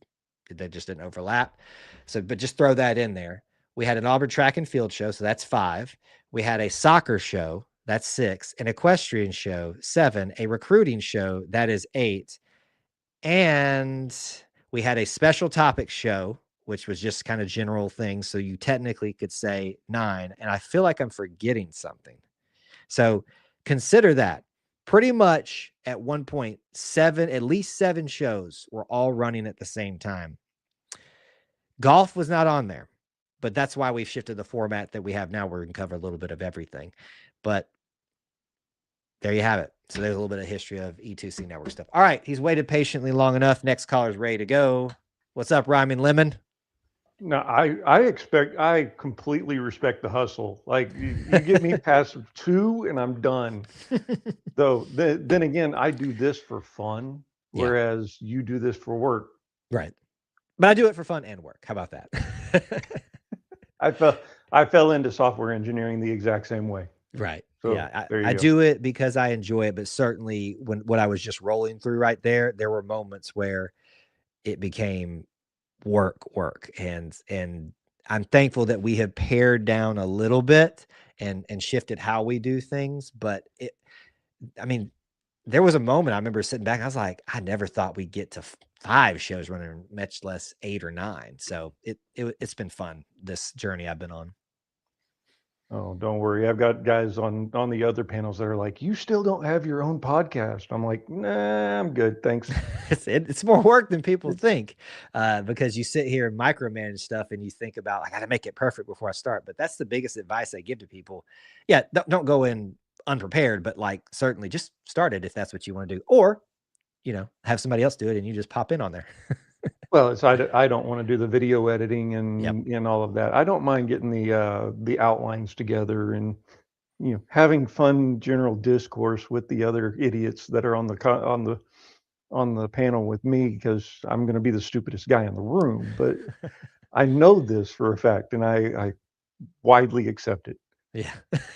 they just didn't overlap. So, but just throw that in there. We had an Auburn track and field show, so that's 5. We had a soccer show, that's 6. An equestrian show, 7. A recruiting show, that is 8. And we had a special topic show, which was just kind of general things. So you technically could say 9. And I feel like I'm forgetting something. So consider that. Pretty much at one point, at least 7 shows were all running at the same time. Golf was not on there, but that's why we've shifted the format that we have now, where we can cover a little bit of everything. But there you have it. So there's a little bit of history of E2C network stuff. All right. He's waited patiently long enough. Next caller's ready to go. What's up, Rhyming Lemon? No, I completely respect the hustle. Like you get me past 2 and I'm done. Though then again, I do this for fun, whereas you do this for work. Right. But I do it for fun and work. How about that? I fell into software engineering the exact same way. Right. So Yeah, there you I go. do it because I enjoy it, but certainly when I was just rolling through right there, there were moments where it became work, and I'm thankful that we have pared down a little bit and shifted how we do things. But I mean, there was a moment I remember sitting back. I was like, I never thought we'd get to 5 shows running, much less 8 or 9. So it's been fun, this journey I've been on. Oh, don't worry. I've got guys on the other panels that are like, you still don't have your own podcast. I'm like, nah, I'm good. Thanks. It's more work than people think, because you sit here and micromanage stuff and you think about, I got to make it perfect before I start. But that's the biggest advice I give to people. Yeah, don't go in unprepared, but like certainly just start it if that's what you want to do, or have somebody else do it and you just pop in on there. Well, I don't want to do the video editing Yep. and all of that. I don't mind getting the outlines together and having fun general discourse with the other idiots that are on the panel with me, because I'm going to be the stupidest guy in the room. But I know this for a fact, and I widely accept it. Yeah.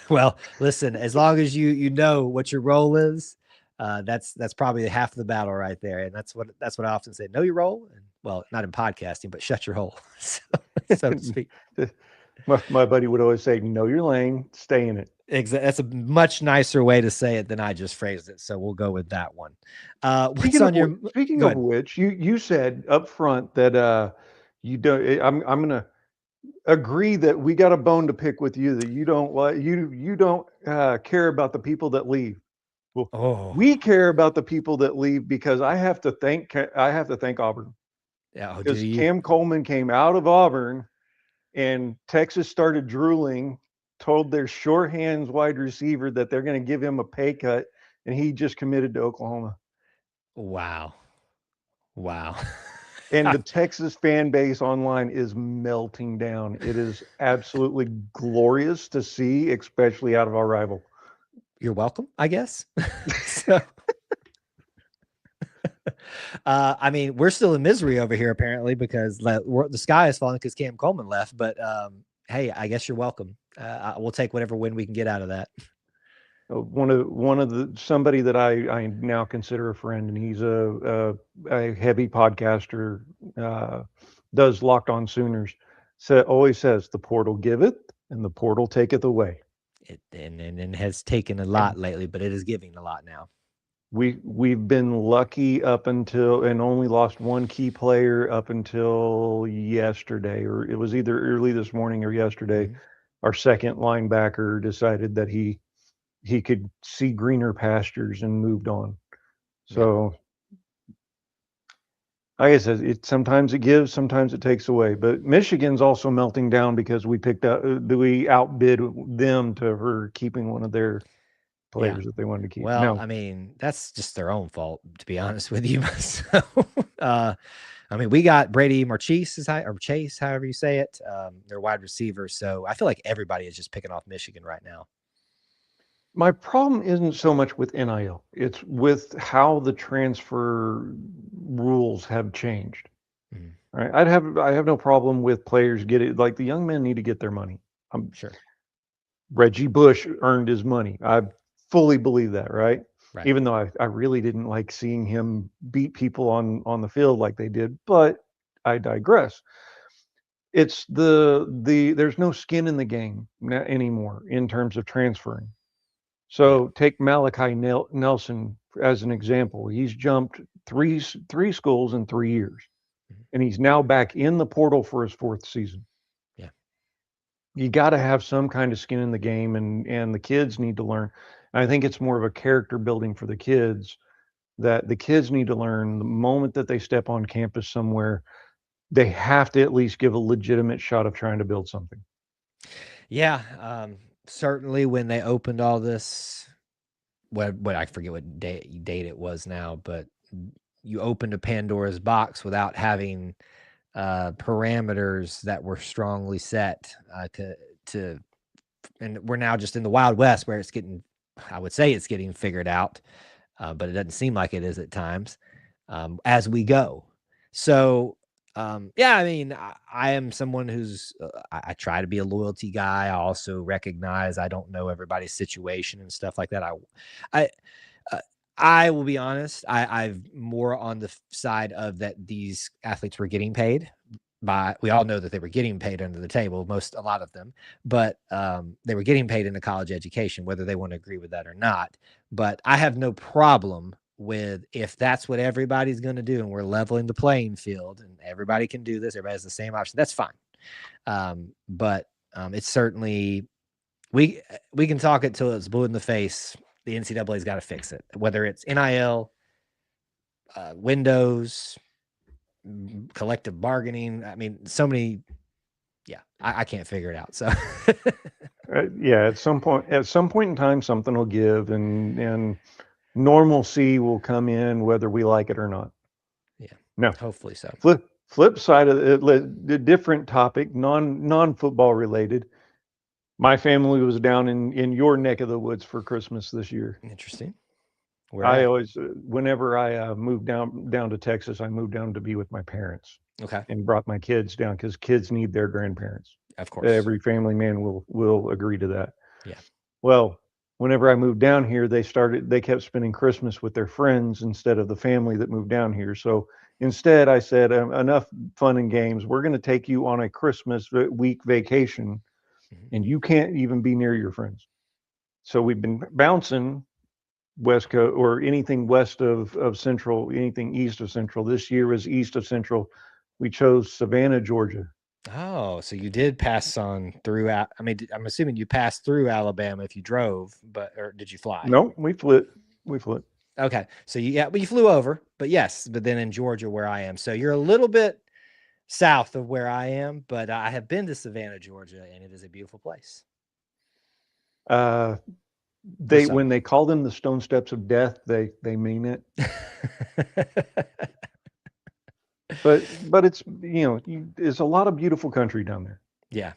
Well, listen, as long as you know what your role is, that's probably half the battle right there. And that's what I often say. Know your role. And well, not in podcasting, but shut your hole. So to speak. My buddy would always say, know your lane, stay in it. Exactly. That's a much nicer way to say it than I just phrased it. So we'll go with that one. Speaking of which, you said up front that you don't. I'm gonna agree that we got a bone to pick with you, that you don't care about the people that leave. Well, we care about the people that leave, because I have to thank Auburn. Yeah, because Cam Coleman came out of Auburn and Texas started drooling, told their short hands wide receiver that they're going to give him a pay cut, and he just committed to Oklahoma. Wow. And the Texas fan base online is melting down. It is absolutely glorious to see, especially out of our rival. You're welcome, I guess. So, I mean, we're still in misery over here, apparently, because the sky is falling because Cam Coleman left. But hey, I guess you're welcome. We'll take whatever win we can get out of that. Somebody that I now consider a friend, and he's a heavy podcaster, does Locked On Sooners. Always says, the portal giveth and the portal taketh away. And has taken a lot lately, but it is giving a lot now. We've been lucky up until, and only lost one key player up until yesterday, or it was either early this morning or yesterday. Mm-hmm. Our second linebacker decided that he could see greener pastures and moved on. So, like I said, sometimes it gives, sometimes it takes away. But Michigan's also melting down because we outbid them for keeping one of their players that they wanted to keep. Well, I mean, that's just their own fault, to be honest with you. So, I mean, we got Brady Marchese, or Chase, however you say it, their wide receiver. So I feel like everybody is just picking off Michigan right now. My problem isn't so much with NIL. It's with how the transfer rules have changed. Mm-hmm. Right? I have no problem with players getting, like, the young men need to get their money. Sure. Reggie Bush earned his money. I fully believe that, right? Even though I really didn't like seeing him beat people on the field like they did, but I digress. It's there's no skin in the game anymore in terms of transferring. So take Malachi Nelson as an example. He's jumped three schools in 3 years, and he's now back in the portal for his 4th season. Yeah, you got to have some kind of skin in the game, and the kids need to learn. And I think it's more of a character building for the kids, that the kids need to learn the moment that they step on campus somewhere, they have to at least give a legitimate shot of trying to build something. Yeah. Certainly when they opened all this, what I forget what date it was now, but you opened a Pandora's box without having parameters that were strongly set and we're now just in the Wild West where I would say it's getting figured out, but it doesn't seem like it is at times, as we go. So Yeah, I mean, I am someone who's I try to be a loyalty guy. I also recognize I don't know everybody's situation and stuff like that. I uh, I will be honest. I've more on the side of that these athletes were getting paid. By we all know that they were getting paid under the table, a lot of them, but they were getting paid in a college education, whether they want to agree with that or not. But I have no problem with if that's what everybody's going to do and we're leveling the playing field and everybody can do this, everybody has the same option. That's fine. But it's certainly we can talk it till it's blue in the face. The NCAA's got to fix it, whether it's NIL, windows, collective bargaining. I mean, so many. Yeah, I can't figure it out. So, Yeah, at some point in time, something will give, and normalcy will come in, whether we like it or not. yeah, No, hopefully so. Flip side of the different topic, non football related. My family was down in your neck of the woods for Christmas this year. Interesting. I always, whenever I moved down to Texas, I moved down to be with my parents. Okay. And brought my kids down because kids need their grandparents. Of course. Every family man will agree to that. Yeah. Well, whenever I moved down here, they kept spending Christmas with their friends instead of the family that moved down here. So instead, I said, enough fun and games. We're going to take you on a Christmas week vacation, and you can't even be near your friends. So we've been bouncing West Coast or anything west of Central, anything east of Central. This year was east of Central. We chose Savannah, Georgia. Oh, so you did pass on through. I mean, I'm assuming you passed through Alabama if you drove, or did you fly? No, we flew. Okay, so but you flew over, but then in Georgia where I am, so you're a little bit south of where I am, but I have been to Savannah, Georgia, and it is a beautiful place. When they call them the Stone Steps of Death, they mean it. But it's there's a lot of beautiful country down there. Yeah,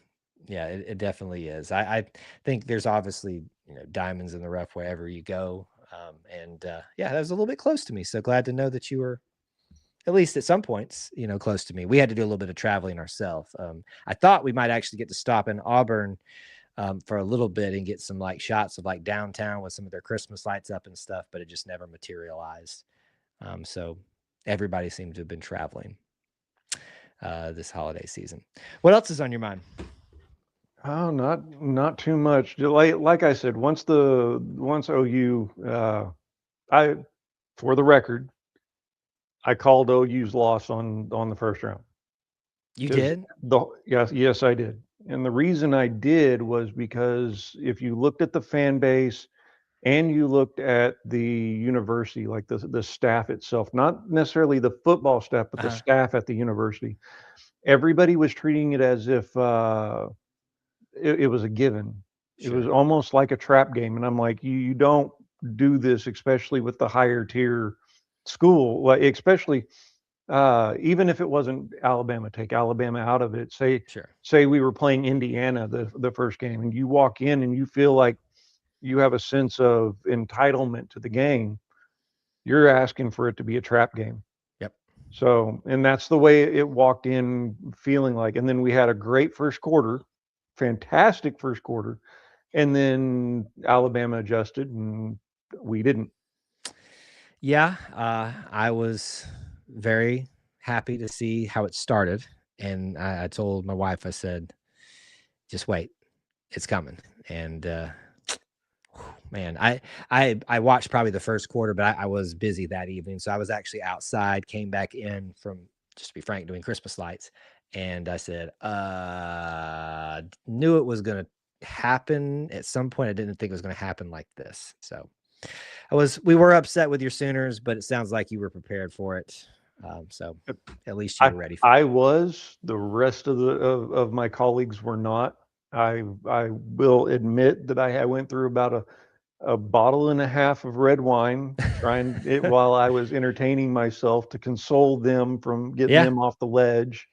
it definitely is. I think there's obviously diamonds in the rough wherever you go, and that was a little bit close to me. So glad to know that you were at least at some points close to me. We had to do a little bit of traveling ourselves. I thought we might actually get to stop in Auburn for a little bit and get some shots of downtown with some of their Christmas lights up and stuff, but it just never materialized. So everybody seemed to have been traveling this holiday season. What else is on your mind? Oh, not too much. Like I said, once OU, for the record, I called OU's loss on the first round. You did? Yes, I did. And the reason I did was because if you looked at the fan base and you looked at the university, like the staff itself, not necessarily the football staff, but the staff at the university, everybody was treating it as if it was a given. Sure. It was almost like a trap game. And I'm like, you don't do this, especially with the higher tier school, especially even if it wasn't Alabama, take Alabama out of it. Say we were playing Indiana the first game, and you walk in and you feel like you have a sense of entitlement to the game. You're asking for it to be a trap game. Yep. So, and that's the way it walked in feeling like. And then we had a great first quarter, fantastic first quarter, and then Alabama adjusted and we didn't. Yeah, I was very happy to see how it started, and I told my wife, I said, just wait, it's coming. And man, I watched probably the first quarter, but I was busy that evening, so I was actually outside, came back in from, just to be frank, doing Christmas lights, and I said, knew it was going to happen at some point. I didn't think it was going to happen like this. So we were upset with your Sooners, but it sounds like you were prepared for it. So at least you were ready for it. I was. The rest of my colleagues were not. I will admit that I went through about a bottle and a half of red wine trying it while I was entertaining myself to console them from getting them off the ledge.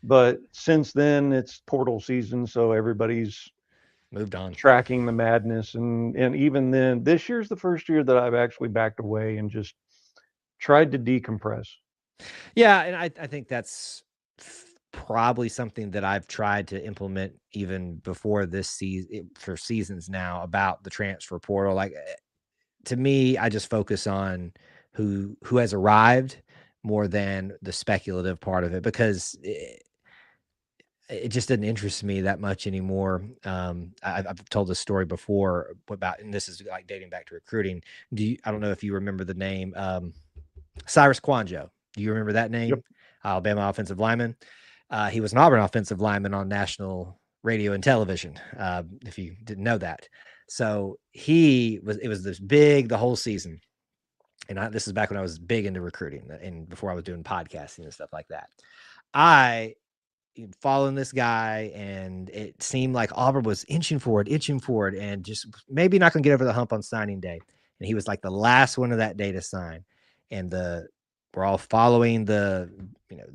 But since then, it's portal season, so everybody's moved on, tracking the madness. And even then, this year's the first year that I've actually backed away and just tried to decompress. Yeah, and I think that's probably something that I've tried to implement even before this season for seasons now about the transfer portal. Like to me, I just focus on who has arrived more than the speculative part of it because it just doesn't interest me that much anymore. I've told this story before about, and this is like dating back to recruiting. I don't know if you remember the name Cyrus Kwanjo. Do you remember that name? Yep. Alabama offensive lineman. He was an Auburn offensive lineman on national radio and television. If you didn't know that, so it was this big the whole season. And this is back when I was big into recruiting and before I was doing podcasting and stuff like that. I following this guy, and it seemed like Auburn was inching forward, and just maybe not going to get over the hump on signing day. And he was like the last one of that day to sign. And we're all following the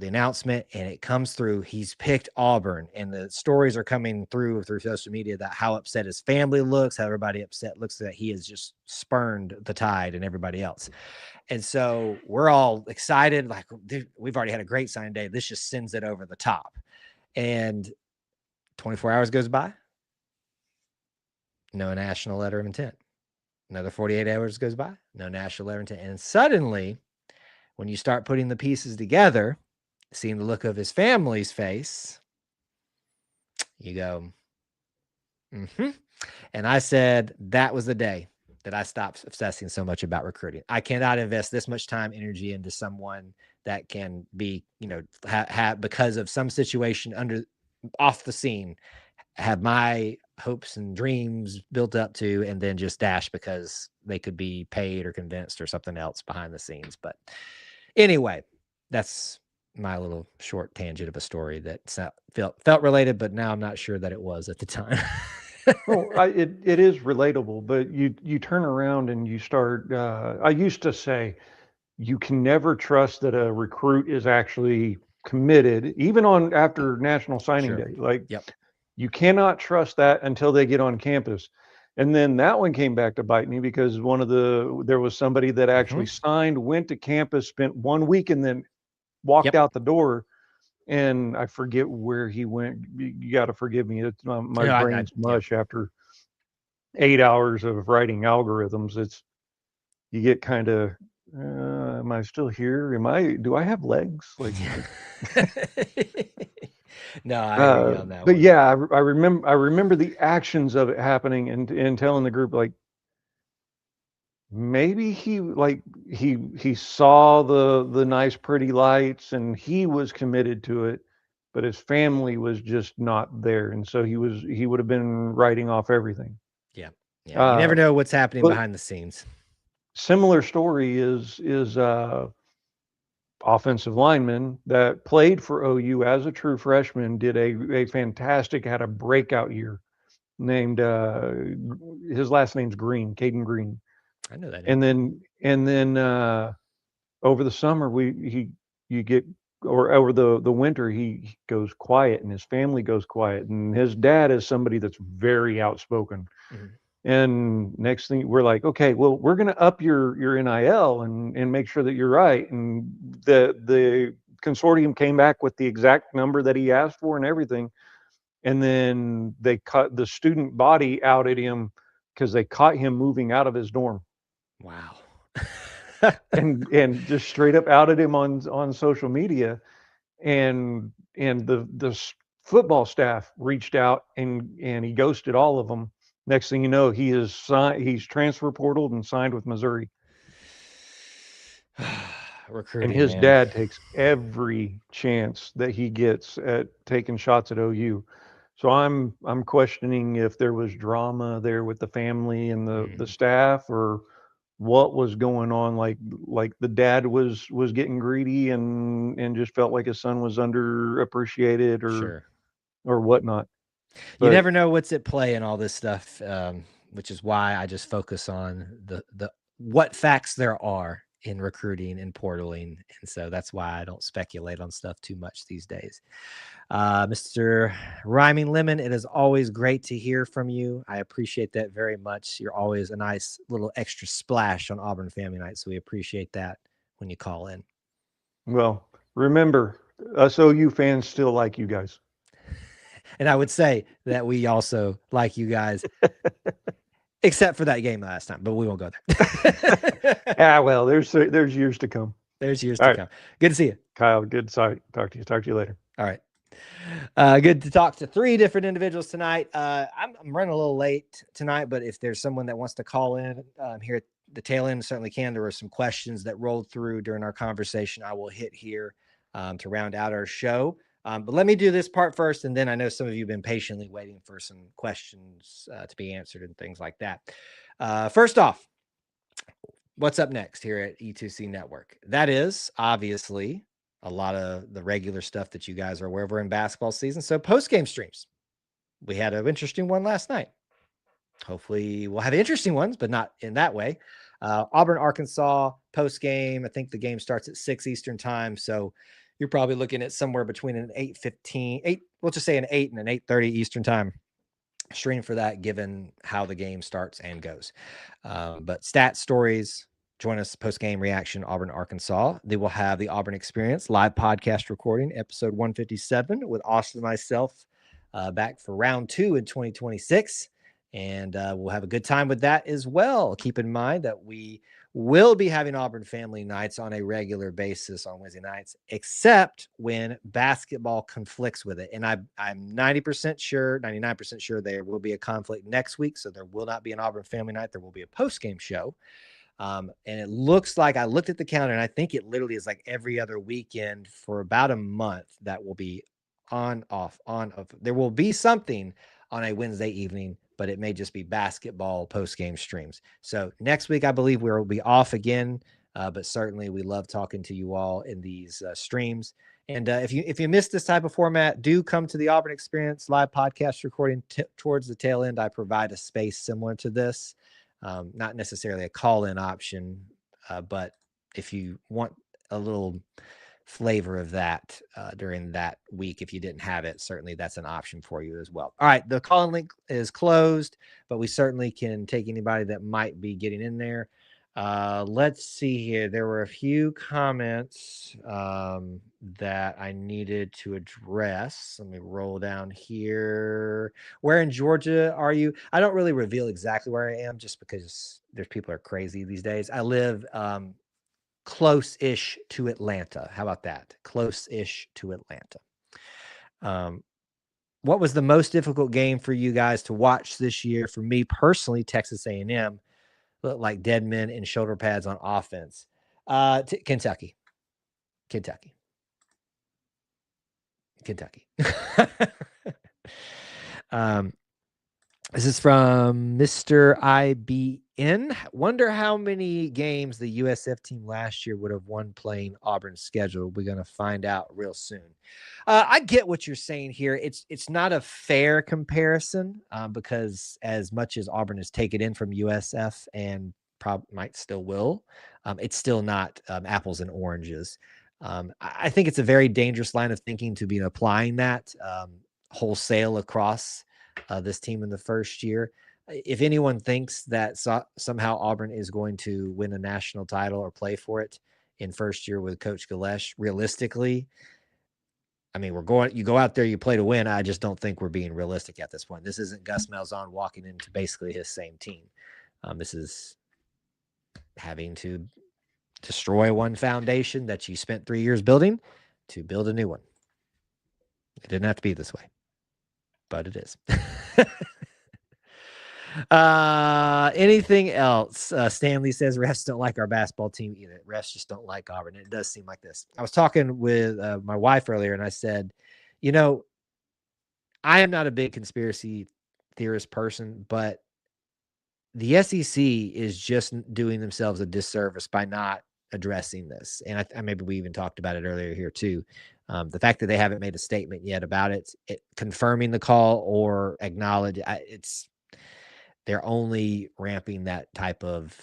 announcement, and it comes through. He's picked Auburn, and the stories are coming through social media that how upset his family looks, how everybody looks that he has just spurned the Tide and everybody else. And so we're all excited, like we've already had a great signing day. This just sends it over the top. And 24 hours goes by, no national letter of intent. Another 48 hours goes by, no national letter of intent. And suddenly, when you start putting the pieces together, seeing the look of his family's face, you go, mm-hmm. And I said that was the day that I stopped obsessing so much about recruiting. I cannot invest this much time, energy into someone that can be, have because of some situation off the scene, have my hopes and dreams built up to, and then just dash because they could be paid or convinced or something else behind the scenes. But anyway, that's my little short tangent of a story that felt related, but now I'm not sure that it was at the time. Well, it is relatable, but you turn around and you start. I used to say, you can never trust that a recruit is actually committed, even after National Signing Sure. Day. Like, Yep. You cannot trust that until they get on campus. And then that one came back to bite me because there was somebody that actually signed, went to campus, spent 1 week, and then walked out the door. And I forget where he went. You got to forgive me. It's my brain's mush after 8 hours of writing algorithms. You get kind of, am I still here? Do I have legs? Like, no, I hear you on that but one. yeah, I remember the actions of it happening and telling the group, like, maybe he saw the nice pretty lights and he was committed to it, but his family was just not there, and so he would have been writing off everything. Yeah. You never know what's happening behind the scenes. Similar story is offensive lineman that played for OU as a true freshman, did had a breakout year, named his last name's Green, Caden Green. I know that name. And then over the summer over the winter he goes quiet and his family goes quiet, and his dad is somebody that's very outspoken. And next thing we're like, okay, well, we're going to up your NIL and make sure that you're right. And the consortium came back with the exact number that he asked for and everything. And then they cut the student body out at him because they caught him moving out of his dorm. Wow. and just straight up outed him on social media. And the football staff reached out and he ghosted all of them. Next thing you know, he's transfer portaled and signed with Missouri. Recruiting, and his dad takes every chance that he gets at taking shots at OU. So I'm questioning if there was drama there with the family and the staff, or what was going on. Like the dad was getting greedy and just felt like his son was underappreciated or whatnot. You never know what's at play in all this stuff, which is why I just focus on the what facts there are in recruiting and portaling. And so that's why I don't speculate on stuff too much these days. Mr. Rhyming Lemon, it is always great to hear from you. I appreciate that very much. You're always a nice little extra splash on Auburn Family Night, so we appreciate that when you call in. Well, remember, us OU fans still like you guys. And I would say that we also like you guys, except for that game last time, but we won't go there. Well, there's years to come. There's years All to right, come. Good to see you. Kyle. Good. Sorry. Talk to you later. All right. Good to talk to three different individuals tonight. I'm running a little late tonight, but if there's someone that wants to call in here at the tail end, certainly can. There were some questions that rolled through during our conversation I will hit here to round out our show. But let me do this part first, and then I know some of you have been patiently waiting for some questions to be answered and things like that. First off, what's up next here at E2C Network? That is obviously a lot of the regular stuff that you guys are aware of. We're in basketball season. So post-game streams. We had an interesting one last night. Hopefully we'll have interesting ones, but not in that way. Auburn, Arkansas post-game. I think the game starts at 6 Eastern time. So you're probably looking at somewhere between an 8:15, we'll just say an 8 and an 8:30 Eastern time stream for that, given how the game starts and goes. But stat stories, join us post-game reaction, Auburn, Arkansas. They will have the Auburn Experience live podcast recording, episode 157, with Austin and myself back for round 2 in 2026. And we'll have a good time with that as well. Keep in mind that we will be having Auburn Family nights on a regular basis on Wednesday nights, except when basketball conflicts with it. And I'm 90% sure, 99% sure there will be a conflict next week. So there will not be an Auburn Family night. There will be a post-game show. And it looks like, I looked at the calendar, and I think it literally is like every other weekend for about a month that will be on, off, on, off. There will be something on a Wednesday evening, but it may just be basketball post-game streams. So next week, I believe we will be off again, but certainly we love talking to you all in these streams. And if you missed this type of format, do come to the Auburn Experience live podcast recording towards the tail end. I provide a space similar to this. Not necessarily a call-in option, but if you want a little flavor of that during that week, if you didn't have it, certainly that's an option for you as well. All right, the call-in link is closed, but we certainly can take anybody that might be getting in there. Let's see here. There were a few comments that I needed to address. Let me roll down here. Where in Georgia are you? I don't really reveal exactly where I am just because there's people are crazy these days. I live close-ish to Atlanta. How about that? Close-ish to Atlanta. What was the most difficult game for you guys to watch this year? For me personally, Texas A&M. Look like dead men in shoulder pads on offense. Kentucky. This is from Mr. IBN. Wonder how many games the USF team last year would have won playing Auburn's schedule. We're going to find out real soon. I get what you're saying here. It's not a fair comparison because as much as Auburn has taken in from USF and probably might still will, it's still not apples and oranges. I think it's a very dangerous line of thinking to be applying that wholesale across this team in the first year. If anyone thinks that somehow Auburn is going to win a national title or play for it in first year with Coach Galesh, realistically, I mean, you go out there, you play to win. I just don't think we're being realistic at this point. This isn't Gus Malzahn walking into basically his same team. This is having to destroy one foundation that you spent 3 years building to build a new one. It didn't have to be this way, but it is. Anything else? Stanley says refs don't like our basketball team either. Refs just don't like Auburn. It does seem like this. I was talking with my wife earlier, and I said, I am not a big conspiracy theorist person, but the SEC is just doing themselves a disservice by not addressing this. And maybe we even talked about it earlier here too. The fact that they haven't made a statement yet about it confirming the call or acknowledge they're only ramping that type of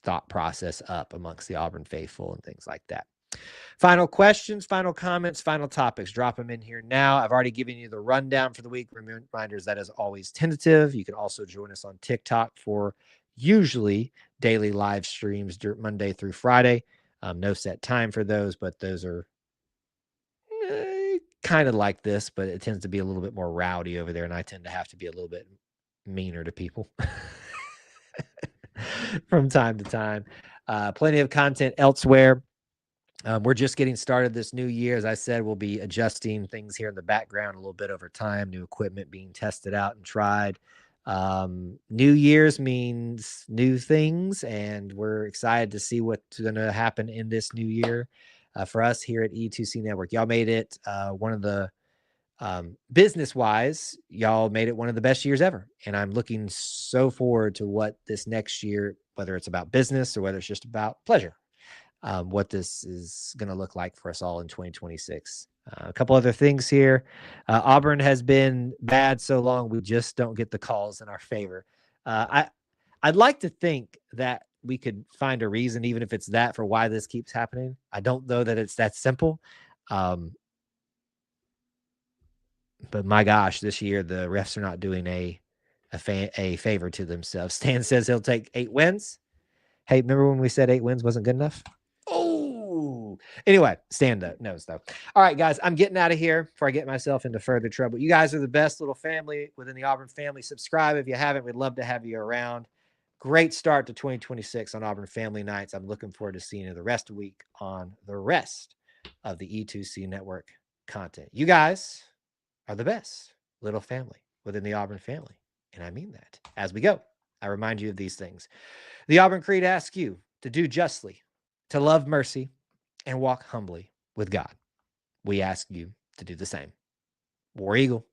thought process up amongst the Auburn faithful and things like that. Final questions, final comments, final topics. Drop them in here now. I've already given you the rundown for the week. Reminders that is always tentative. You can also join us on TikTok for usually daily live streams Monday through Friday. No set time for those, but those are kind of like this, but it tends to be a little bit more rowdy over there, and I tend to have to be a little bit meaner to people from time to time. Plenty of content elsewhere. We're just getting started this new year. As I said, we'll be adjusting things here in the background a little bit over time, new equipment being tested out and tried. New Year's means new things, and we're excited to see what's going to happen in this new year. For us here at E2C Network, y'all made it one of the business-wise, y'all made it one of the best years ever. And I'm looking so forward to what this next year, whether it's about business or whether it's just about pleasure, what this is going to look like for us all in 2026. A couple other things here. Auburn has been bad so long, we just don't get the calls in our favor. I'd like to think that we could find a reason, even if it's that, for why this keeps happening. I don't know that it's that simple. But my gosh, this year the refs are not doing a favor to themselves. Stan says he'll take 8 wins. Hey, remember when we said 8 wins wasn't good enough? Oh, anyway, Stan knows though. All right, guys, I'm getting out of here before I get myself into further trouble. You guys are the best little family within the Auburn family. Subscribe if you haven't. We'd love to have you around. Great start to 2026 on Auburn Family Nights. I'm looking forward to seeing you the rest of the week on the rest of the E2C Network content. You guys are the best little family within the Auburn family. And I mean that. As we go, I remind you of these things. The Auburn Creed asks you to do justly, to love mercy, and walk humbly with God. We ask you to do the same. War Eagle.